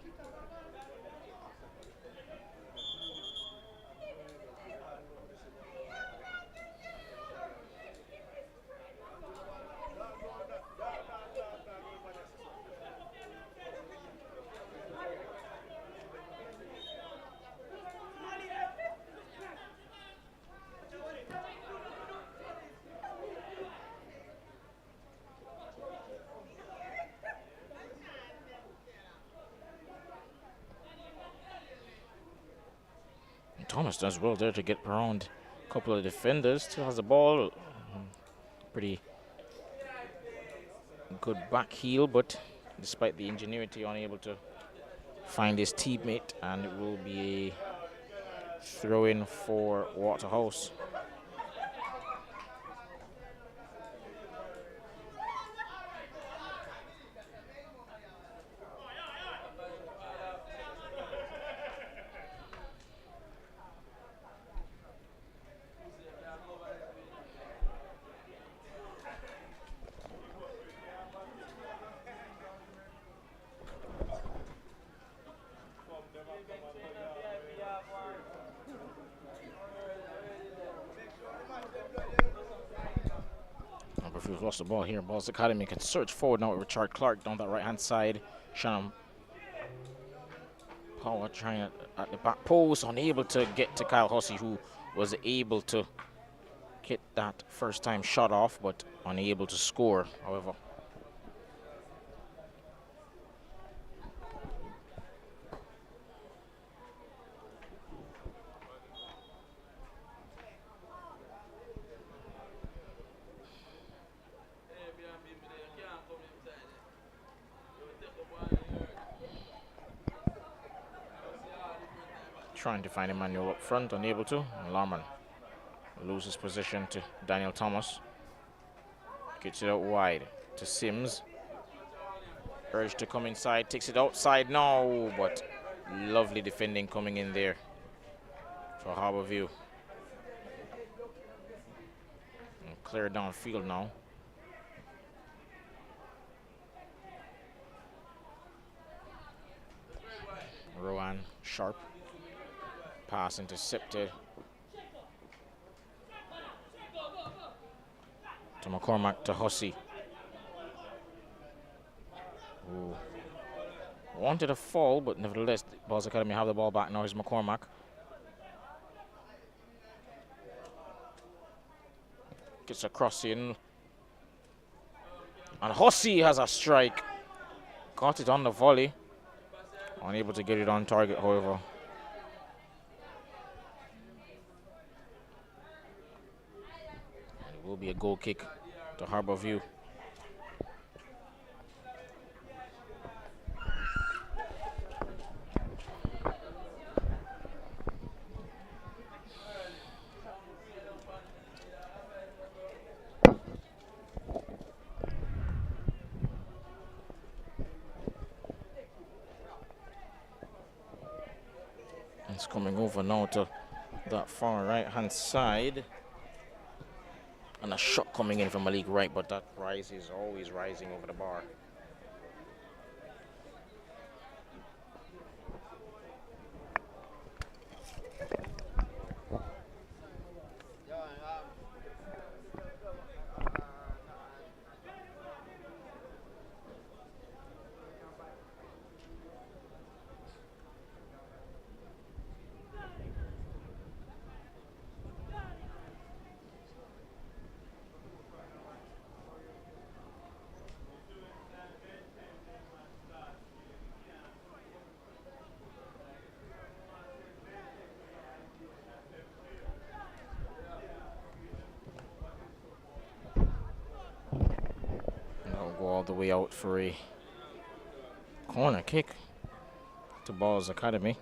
Thomas does well there to get around a couple of defenders. Still has the ball. Pretty good back heel, but despite the ingenuity, unable to find his teammate, and it will be a throw-in for Waterhouse. lost the ball here. Ballaz Academy can search forward now with Richard Clark down that right-hand side. Shannon Power trying at the back post, unable to get to Kyle Hussey, who was able to get that first-time shot off, but unable to score, however. Trying to find Emmanuel up front, unable to. And Larman loses position to Daniel Thomas. Gets it out wide to Sims. Urge to come inside, takes it outside now, but lovely defending coming in there for Harbour View. And clear downfield now. Rowan Sharp. Pass intercepted to McCormack to Hussey. Ooh. Wanted a fall, but nevertheless, Ballaz Academy have the ball back now. Here's McCormack. Gets a cross in. And Hussey has a strike. Got it on the volley. Unable to get it on target, however. Will be a goal kick to Harbour View. It's coming over now to that far right-hand side. And a shot coming in from Malik Wright, but that rise is always rising over the bar. All the way out for a corner kick to Ballaz Academy.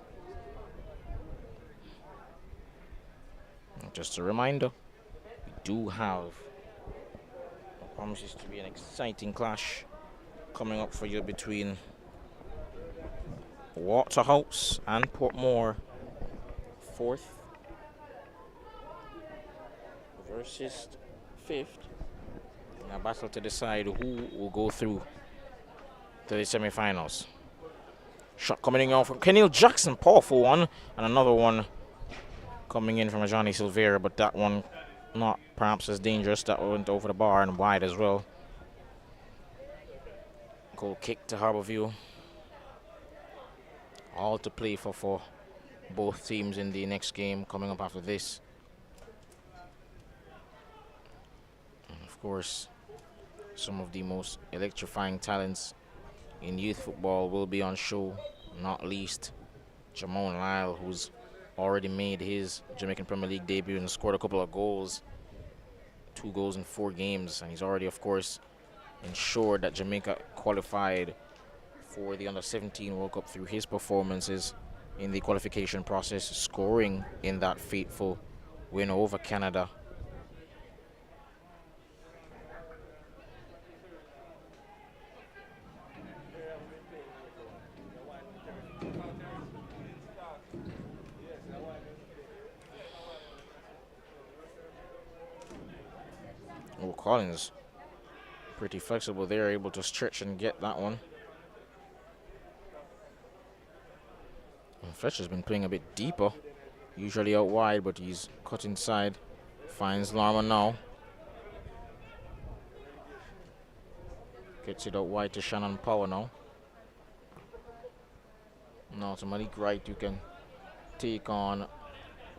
And just a reminder, we do have what promises to be an exciting clash coming up for you between Waterhouse and Portmore, 4th versus 5th. A battle to decide who will go through to the semi-finals. Shot coming in from Kenil Jackson, powerful one, and another one coming in from Johnny Silvera, but that one not perhaps as dangerous. That went over the bar and wide as well. Goal kick to Harbour View. All to play for both teams in the next game coming up after this. And of course, some of the most electrifying talents in youth football will be on show, not least Jamon Lyle, who's already made his Jamaican Premier League debut and scored a couple of goals, 2 goals in 4 games, and he's already, of course, ensured that Jamaica qualified for the Under-17 World Cup through his performances in the qualification process, scoring in that fateful win over Canada. Oh, Collins, pretty flexible there, able to stretch and get that one. And Fletcher's been playing a bit deeper, usually out wide, but he's cut inside. Finds Larman now. Gets it out wide to Shannon Power now. Now to Malik Wright, you can take on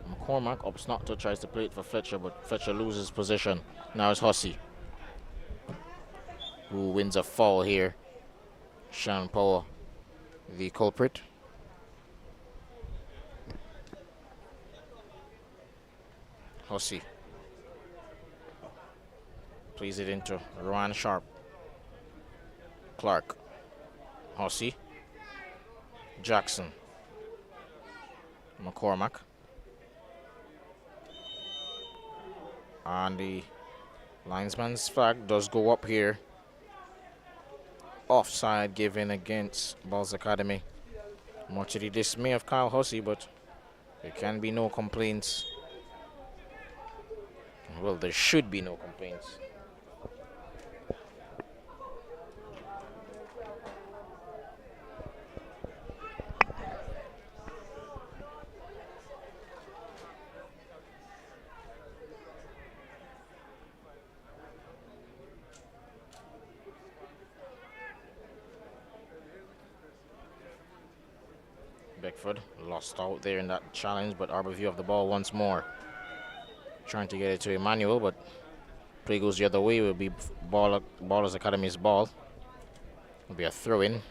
McCormack. Upsnoctor tries to play it for Fletcher, but Fletcher loses possession. Now it's Hussey, who wins a foul here. Shannon Power, the culprit. Hussey plays it into Rowan Sharp. Clark. Hussey. Jackson. McCormack. And the linesman's flag does go up here. Offside given against Ballaz Academy. Much to the dismay of Kyle Hussey, but there can be no complaints. Well, there should be no complaints. Beckford lost out there in that challenge, but Harbour view of the ball once more. Trying to get it to Emmanuel, but play goes the other way. It will be Ballaz Academy's ball. It will be a throw-in.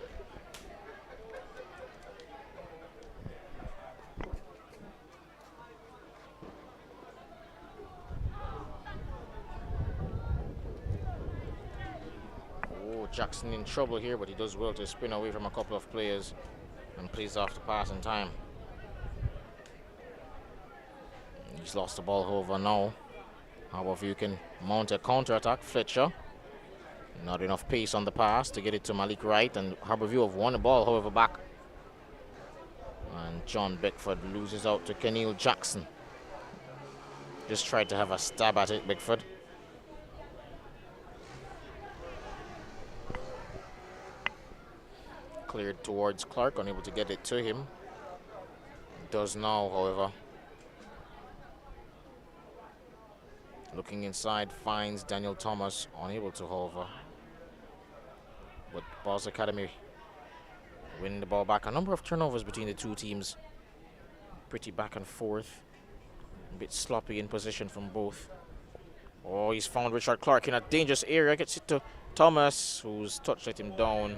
Oh, Jackson in trouble here, but he does well to spin away from a couple of players and plays off the pass in time. He's lost the ball, however, now. However, you can mount a counter-attack. Fletcher, not enough pace on the pass to get it to Malik Wright, and Harbourview have won the ball, however, back. And John Beckford loses out to Keneal Jackson. Just tried to have a stab at it, Beckford. Cleared towards Clark, unable to get it to him. Does now, however. Looking inside, finds Daniel Thomas, unable to, however. But Ballaz Academy winning the ball back. A number of turnovers between the two teams. Pretty back and forth. A bit sloppy in position from both. Oh, he's found Richard Clark in a dangerous area. Gets it to Thomas, whose touch let him down.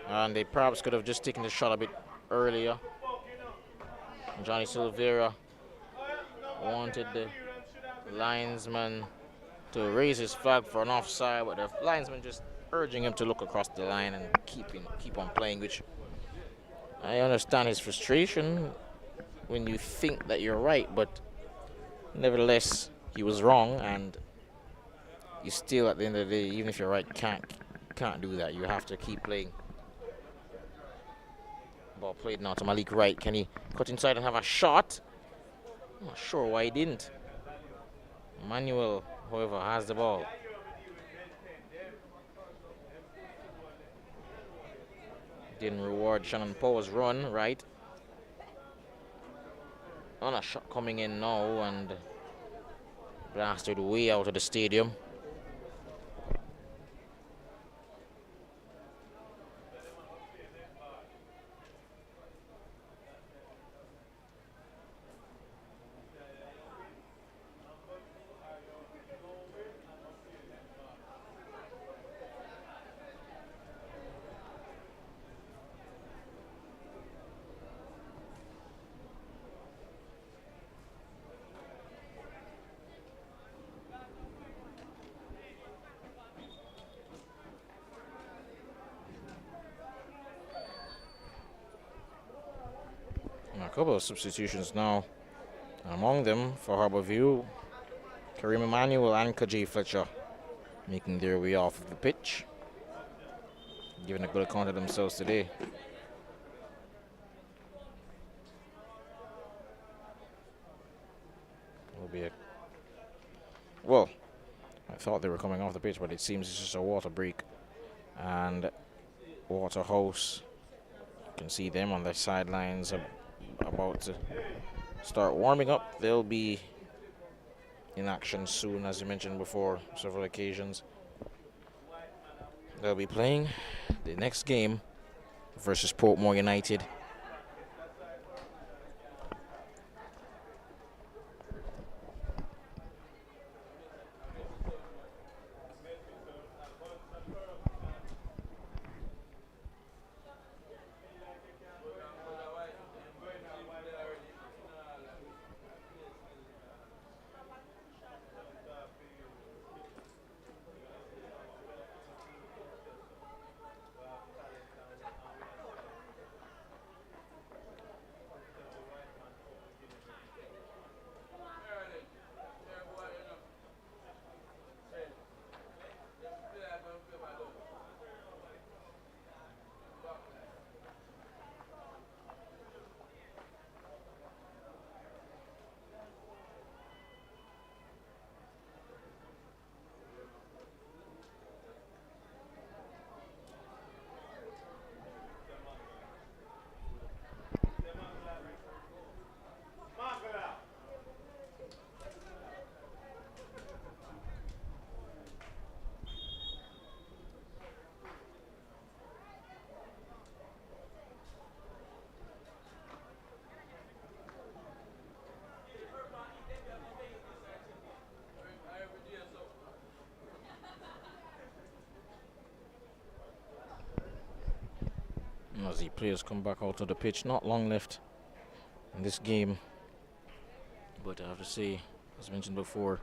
And they perhaps could have just taken the shot a bit earlier. Johnny Silveira wanted the linesman to raise his flag for an offside, but the linesman just urging him to look across the line and keep on playing, which I understand his frustration when you think that you're right, but nevertheless he was wrong, and you still, at the end of the day, even if you're right, can't do that. You have to keep playing. Ball played now to Malik Wright. Can he cut inside and have a shot? I'm not sure why he didn't. Manuel, however, has the ball. Didn't reward Shannon Power's run, right? On a shot coming in now and blasted way out of the stadium. A couple of substitutions now. Among them, for Harbourview, Kareem Emmanuel and Kajay Fletcher making their way off of the pitch, giving a good account of themselves today. Well, I thought they were coming off the pitch, but it seems it's just a water break. And Waterhouse, you can see them on the sidelines about to start warming up. They'll be in action soon, as you mentioned before, several occasions. They'll be playing the next game versus Portmore United. As the players come back out of the pitch, not long left in this game. But I have to say, as mentioned before,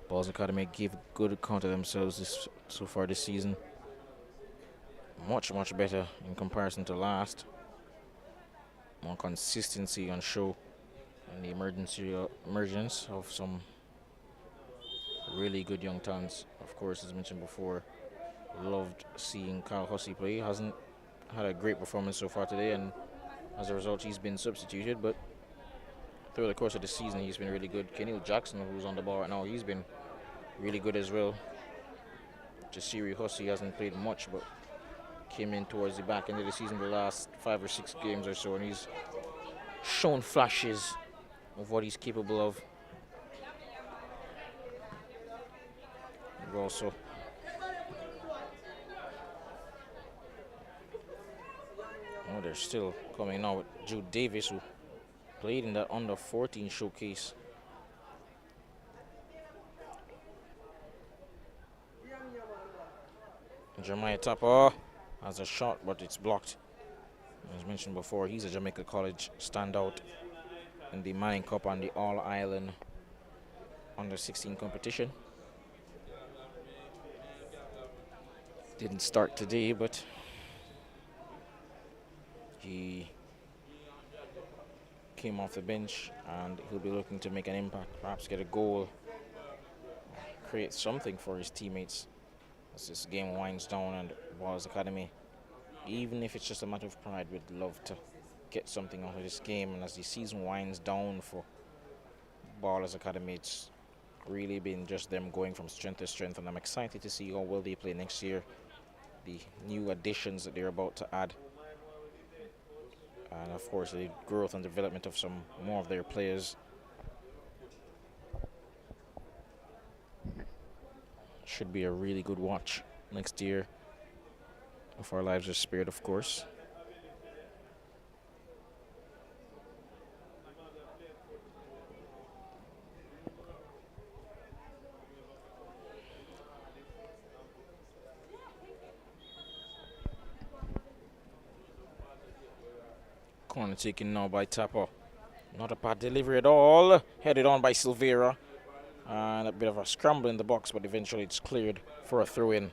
Ballaz Academy gave a good account of themselves so far this season. Much better in comparison to last. More consistency on show, and the emergence of some really good young talents. Of course, as mentioned before, loved seeing Kyle Hussey play. Hasn't had a great performance so far today, and as a result, he's been substituted. But through the course of the season, he's been really good. Kenil Jackson, who's on the ball right now, he's been really good as well. Jasiri Hussey hasn't played much, but came in towards the back end of the season, the last 5 or 6 games or so, and he's shown flashes of what he's capable of. And also, they're still coming now with Jude Davis, who played in that under 14 showcase. Jeremiah Tapper has a shot, but it's blocked. As mentioned before, he's a Jamaica College standout in the Manning Cup and the All-Ireland under 16 competition. Didn't start today, but he came off the bench and he'll be looking to make an impact, perhaps get a goal, create something for his teammates as this game winds down. And Ballaz Academy, even if it's just a matter of pride, would love to get something out of this game. And as the season winds down for Ballaz Academy, it's really been just them going from strength to strength, and I'm excited to see how well they play next year, the new additions that they're about to add, and of course the growth and development of some more of their players. Should be a really good watch next year, if our lives are spared, of course. Corner taken now by Tapper. Not a bad delivery at all. Headed on by Silveira. And a bit of a scramble in the box, but eventually it's cleared for a throw-in.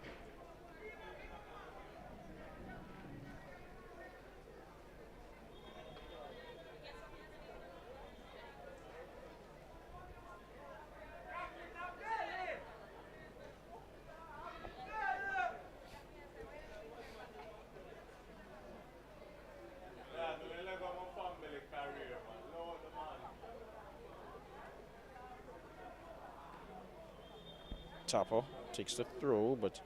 Tapper takes the throw, but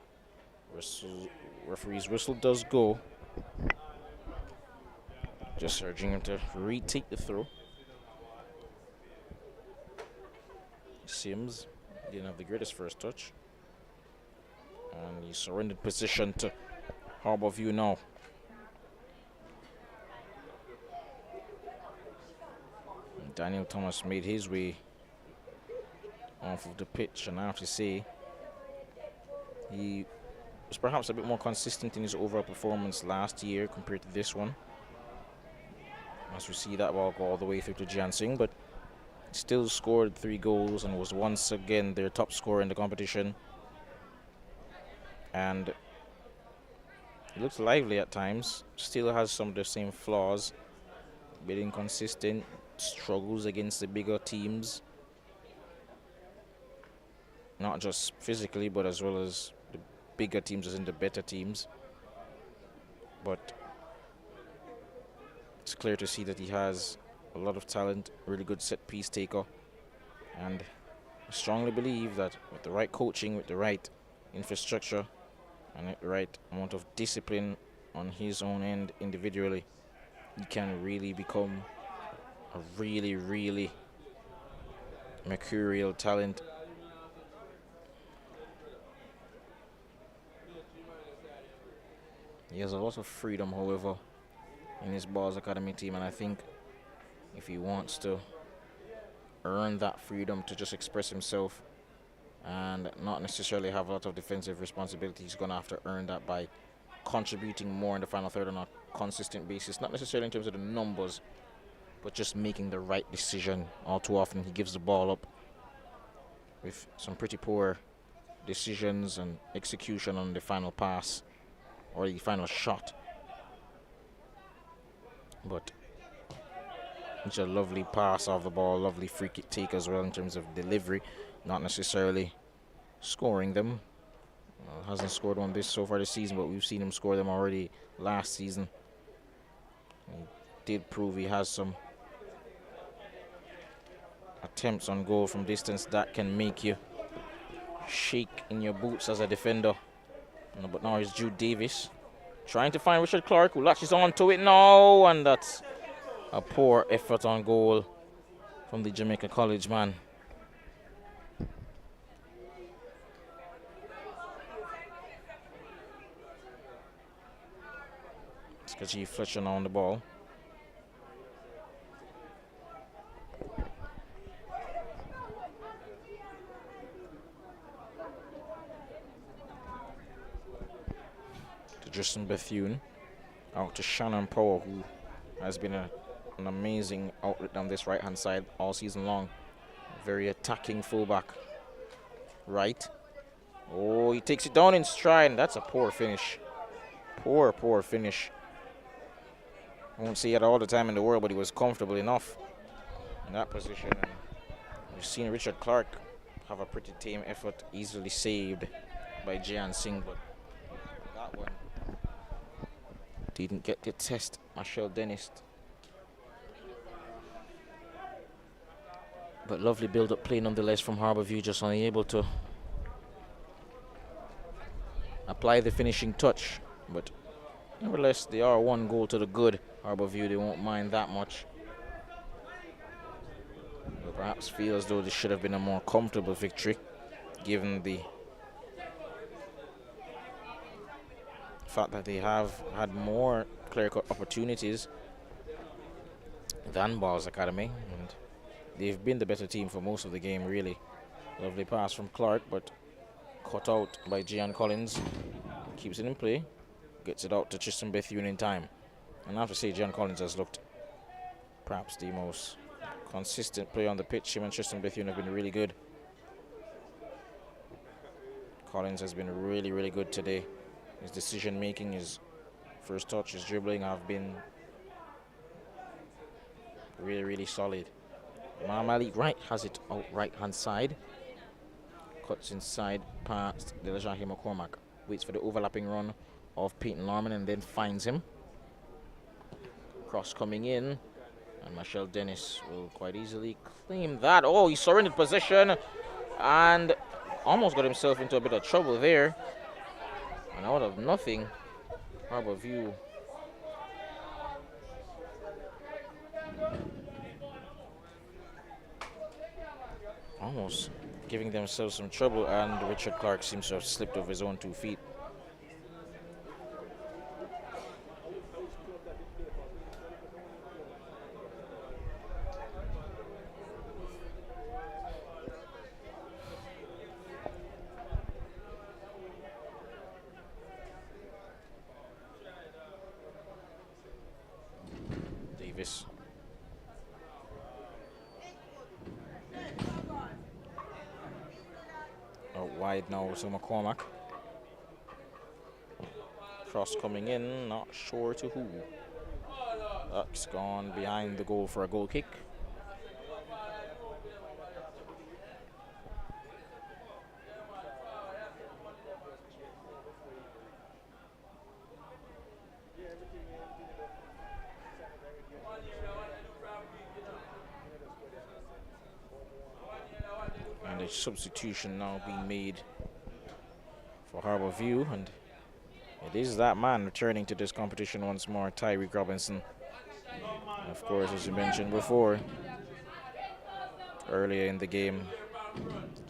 referee's whistle does go. Just urging him to retake the throw. Sims didn't have the greatest first touch. And he surrendered position to Harbour View now. And Daniel Thomas made his way off of the pitch, and I have to say he was perhaps a bit more consistent in his overall performance last year compared to this one. As we see that ball go all the way through to Jian Singh, but still scored 3 goals and was once again their top scorer in the competition. And he looks lively at times, still has some of the same flaws, a bit inconsistent, struggles against the bigger teams. Not just physically, but as well as the bigger teams, as in the better teams. But it's clear to see that he has a lot of talent, really good set piece taker. And I strongly believe that with the right coaching, with the right infrastructure, and the right amount of discipline on his own end individually, he can really become a really, really mercurial talent. He has a lot of freedom, however, in his Ballaz Academy team, and I think if he wants to earn that freedom to just express himself and not necessarily have a lot of defensive responsibility, he's going to have to earn that by contributing more in the final third on a consistent basis, not necessarily in terms of the numbers, but just making the right decision. All too often he gives the ball up with some pretty poor decisions and execution on the final pass or the final shot. But it's a lovely pass off the ball, lovely free kick take as well in terms of delivery, not necessarily scoring them. Hasn't scored one so far this season, but we've seen him score them already last season. He did prove he has some attempts on goal from distance that can make you shake in your boots as a defender. But now it's Jude Davis trying to find Richard Clark, who latches on to it now, and that's a poor effort on goal from the Jamaica College man. It's Kaji Fletcher now on the ball. To Justin Bethune. Out to Shannon Power, who has been an amazing outlet on this right-hand side all season long. Very attacking fullback. Right. Oh, he takes it down in stride. That's a poor finish. Poor finish. I won't say it all the time in the world, but he was comfortable enough in that position. And we've seen Richard Clark have a pretty tame effort, easily saved by Jian Singh, but that one didn't get to test Marshall Dennis. But lovely build-up play nonetheless from Harbour View, just unable to apply the finishing touch. But nevertheless, they are 1 goal to the good. Harbour View, they won't mind that much. But perhaps feel as though this should have been a more comfortable victory, given the fact that they have had more clear-cut opportunities than Ballaz Academy, and they've been the better team for most of the game, really. Lovely pass from Clark, but cut out by Gian Collins. Keeps it in play, gets it out to Tristan Bethune in time. And I have to say, Gian Collins has looked perhaps the most consistent player on the pitch. Him and Tristan Bethune have been really good. Collins has been really, really good today. His decision making, his first touch, his dribbling have been really, really solid. Malik Wright has it out right hand side. Cuts inside past Delajahi McCormack. Waits for the overlapping run of Peyton Larman and then finds him. Cross coming in. And Marshall Dennis will quite easily claim that. Oh, he surrendered possession and almost got himself into a bit of trouble there. And out of nothing, Harbour View almost giving themselves some trouble, and Richard Clark seems to have slipped off his own 2 feet. Davis. Out wide now to McCormack. Cross coming in, not sure to who. That's gone behind the goal for a goal kick. And a substitution now being made for Harbour View, and it is that man returning to this competition once more, Tyreek Robinson. Of course, as you mentioned before, earlier in the game,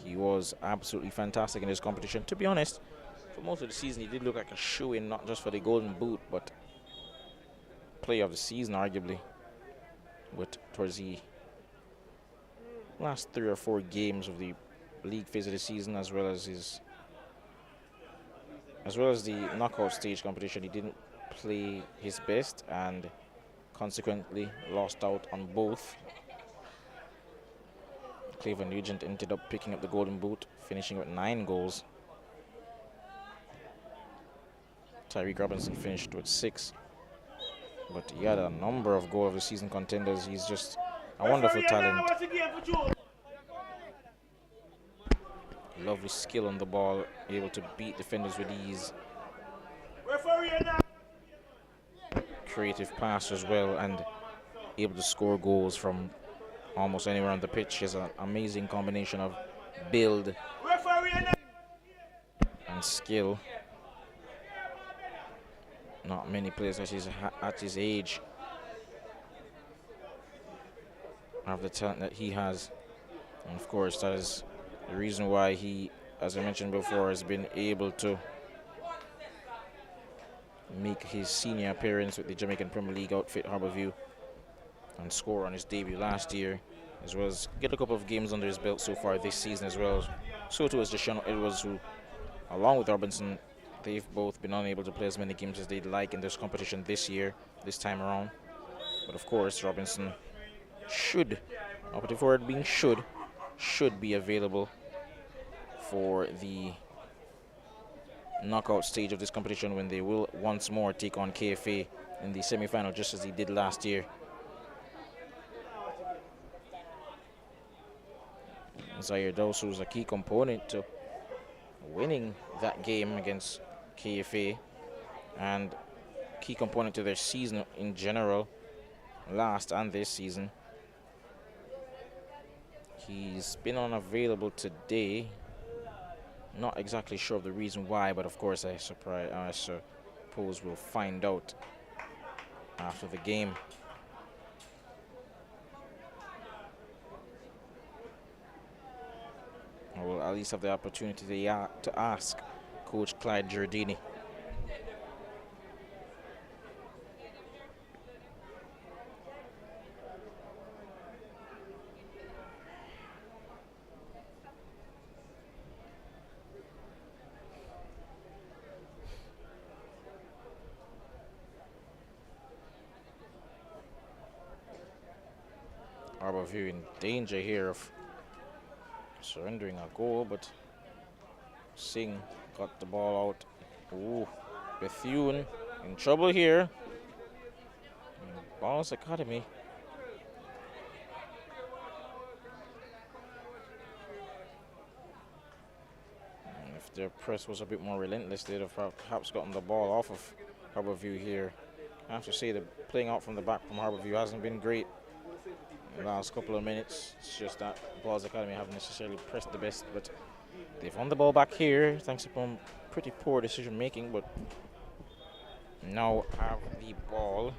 he was absolutely fantastic in this competition. To be honest, for most of the season, he did look like a shoe-in, not just for the Golden Boot, but player of the season, arguably. But towards the last 3 or 4 games of the league phase of the season, as well as the knockout stage competition, he didn't play his best and consequently lost out on both. Cleveland Nugent ended up picking up the Golden Boot, finishing with 9 goals. Tyreek Robinson finished with 6. But he had a number of goal of the season contenders. He's just a wonderful talent. Lovely skill on the ball, able to beat defenders with ease. Creative pass as well, and able to score goals from almost anywhere on the pitch. He has an amazing combination of build and skill. Not many players at his age have the talent that he has. And of course, that is the reason why he, as I mentioned before, has been able to make his senior appearance with the Jamaican Premier League outfit, Harbour View, and score on his debut last year, as well as get a couple of games under his belt so far this season as well. So too is Deshaun Edwards, who, along with Robinson, they've both been unable to play as many games as they'd like in this competition this time around. But of course, Robinson should, operative word being should be available for the knockout stage of this competition, when they will once more take on KFA in the semi-final, just as he did last year. Zaire Dawson was a key component to winning that game against KFA, and key component to their season in general, last and this season. He's been unavailable today. Not exactly sure of the reason why, but of course I suppose we'll find out after the game. Or we'll at least have the opportunity to ask Coach Clyde Giardini. Harbour View in danger here of surrendering a goal, but Singh got the ball out. Ooh, Bethune in trouble here. Ballaz Academy. And if their press was a bit more relentless, they'd have perhaps gotten the ball off of Harbour View here. I have to say that playing out from the back from Harbour View hasn't been great in the last couple of minutes. It's just that Ballaz Academy haven't necessarily pressed the best, but they've won the ball back here thanks to pretty poor decision making, but now have the ball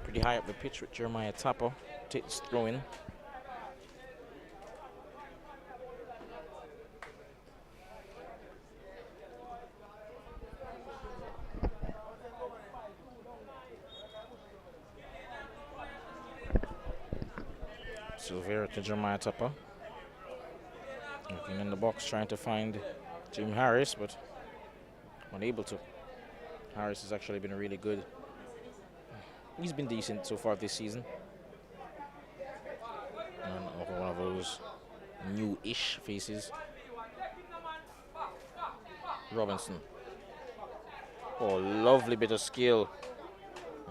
pretty high up the pitch with Jeremiah Tapper. Takes throw in. Silvera to Jeremiah Tupper. Looking in the box, trying to find Jim Harris, but unable to. Harris has actually been really good. He's been decent so far this season. And one of those new-ish faces. Robinson. Oh, lovely bit of skill.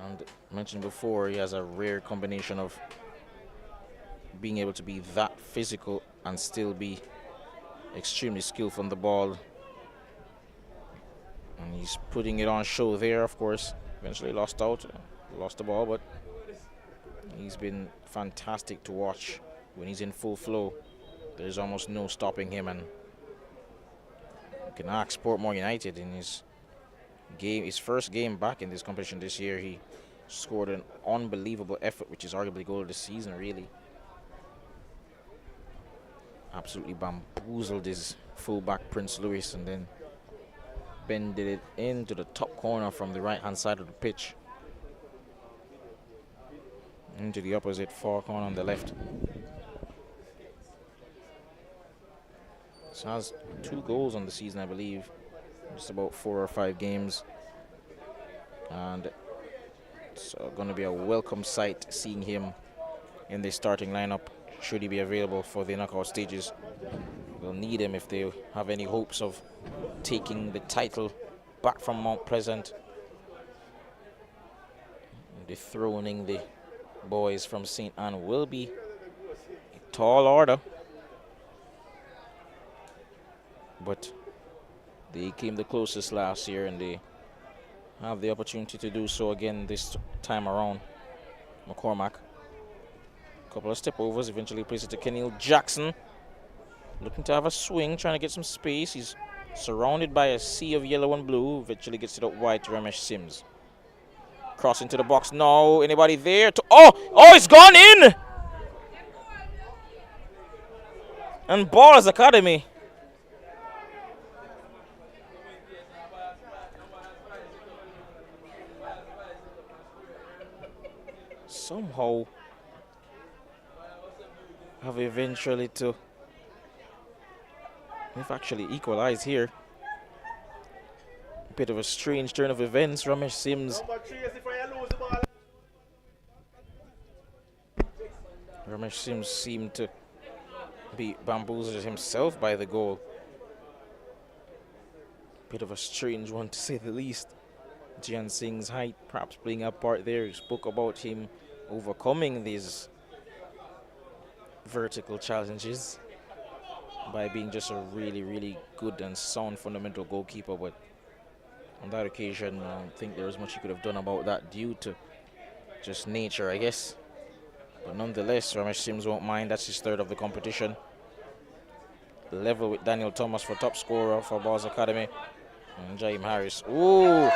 And mentioned before, he has a rare combination of being able to be that physical and still be extremely skillful on the ball. And he's putting it on show there, of course. Eventually lost the ball, but he's been fantastic to watch when he's in full flow. There's almost no stopping him, and you can ask Portmore United in his first game back in this competition this year. He scored an unbelievable effort, which is arguably goal of the season, really. Absolutely bamboozled his fullback Prince Louis, and then bended it into the top corner from the right hand side of the pitch into the opposite far corner on the left. So has 2 goals on the season, I believe, just about 4 or 5 games, and it's going to be a welcome sight seeing him in the starting lineup should he be available for the knockout stages. We'll need him if they have any hopes of taking the title back from Mount Pleasant, dethroning the boys from St. Anne. Will be a tall order, but they came the closest last year, and they have the opportunity to do so again this time around. McCormack, a couple of step overs, eventually plays it to Kenil Jackson, looking to have a swing, trying to get some space. He's surrounded by a sea of yellow and blue. Eventually gets it up wide to Ramesh Sims. Cross into the box. No, anybody there? Oh, it's gone in! And Ballaz Academy. Somehow have eventually to. We've actually equalized here. Bit of a strange turn of events. Ramesh Sims. Ramesh Sims seemed to be bamboozled himself by the goal. Bit of a strange one, to say the least. Jian Singh's height perhaps playing a part there. He spoke about him overcoming these vertical challenges by being just a really, really good and sound fundamental goalkeeper, but on that occasion, I don't think there was much he could have done about that due to just nature, I guess. But nonetheless, Ramesh Sims won't mind. That's his 3rd of the competition. Level with Daniel Thomas for top scorer for Ballaz Academy. And Jaim Harris. Ooh!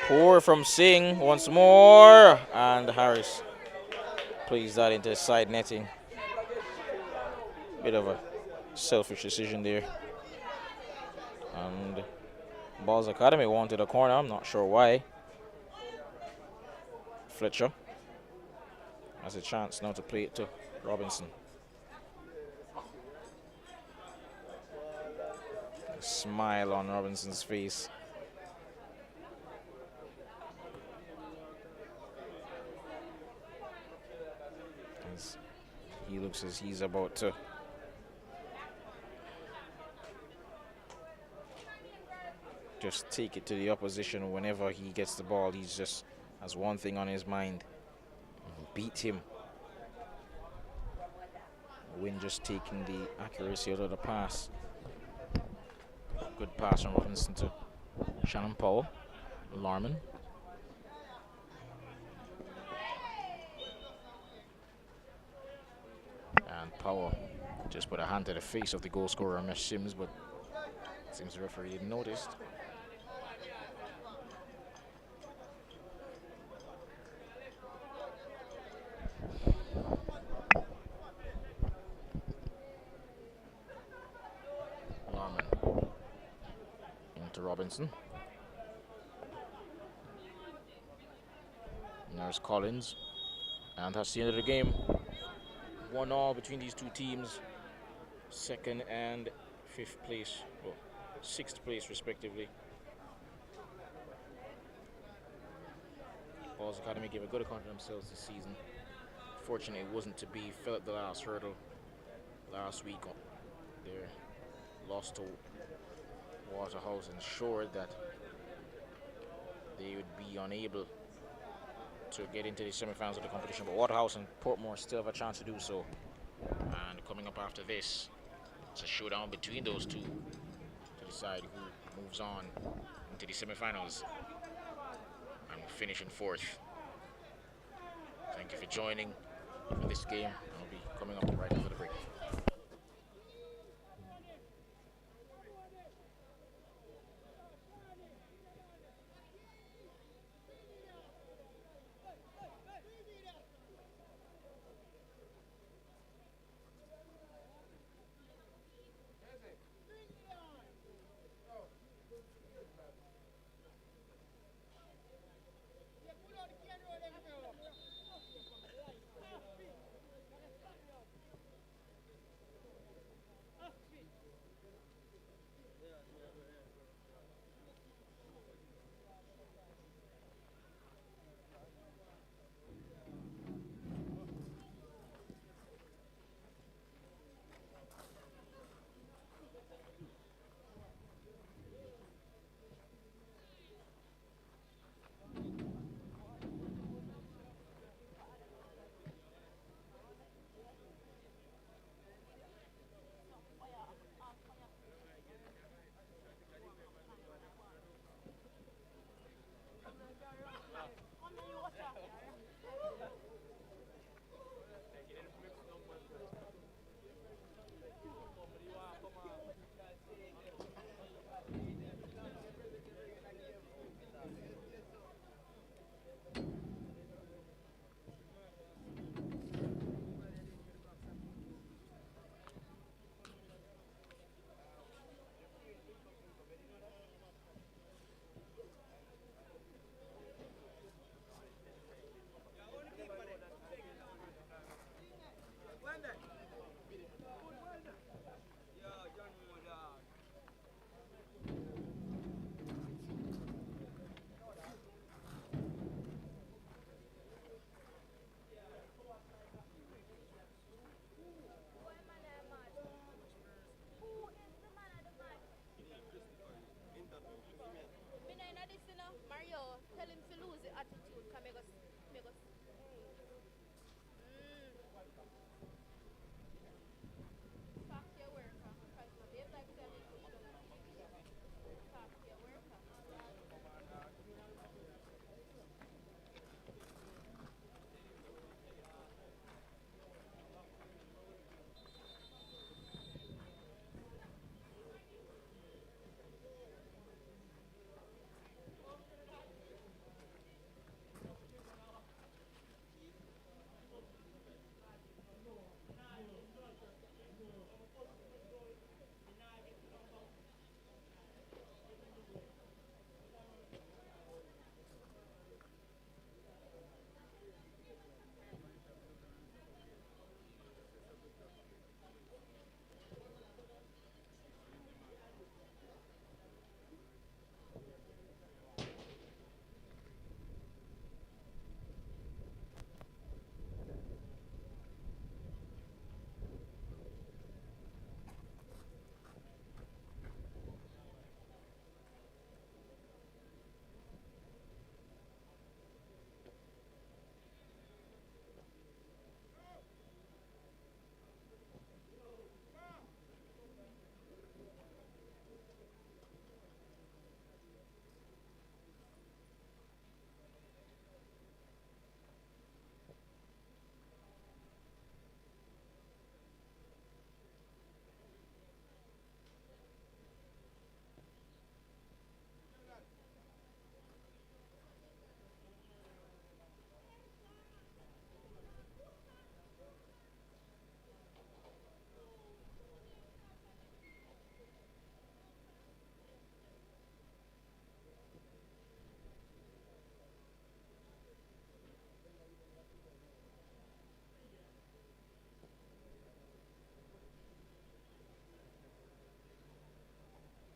Poor from Singh once more. And Harris plays that into side netting. Bit of a selfish decision there. And Ballaz Academy wanted a corner. I'm not sure why. Fletcher has a chance now to play it to Robinson. A smile on Robinson's face. As he looks as he's about to just take it to the opposition whenever he gets the ball. He's just has one thing on his mind: beat him. Win just taking the accuracy out of the pass. Good pass from Robinson to Shannon Powell. Larman. And Powell just put a hand to the face of the goal scorer, Ramesh Sims, but it seems the referee didn't notice. Larman into Robinson. And there's Collins. And that's the end of the game. 1-1 between these two teams, second and fifth place, or sixth place respectively. Ballaz Academy gave a good account of themselves this season. Fortunately, it wasn't to be. Fell at the last hurdle last week. Their loss to Waterhouse ensured that they would be unable to get into the semi-finals of the competition. But Waterhouse and Portmore still have a chance to do so. And coming up after this, it's a showdown between those two to decide who moves on into the semi-finals and will finish in fourth. Thank you for joining for this game. I'll be coming up right after the break.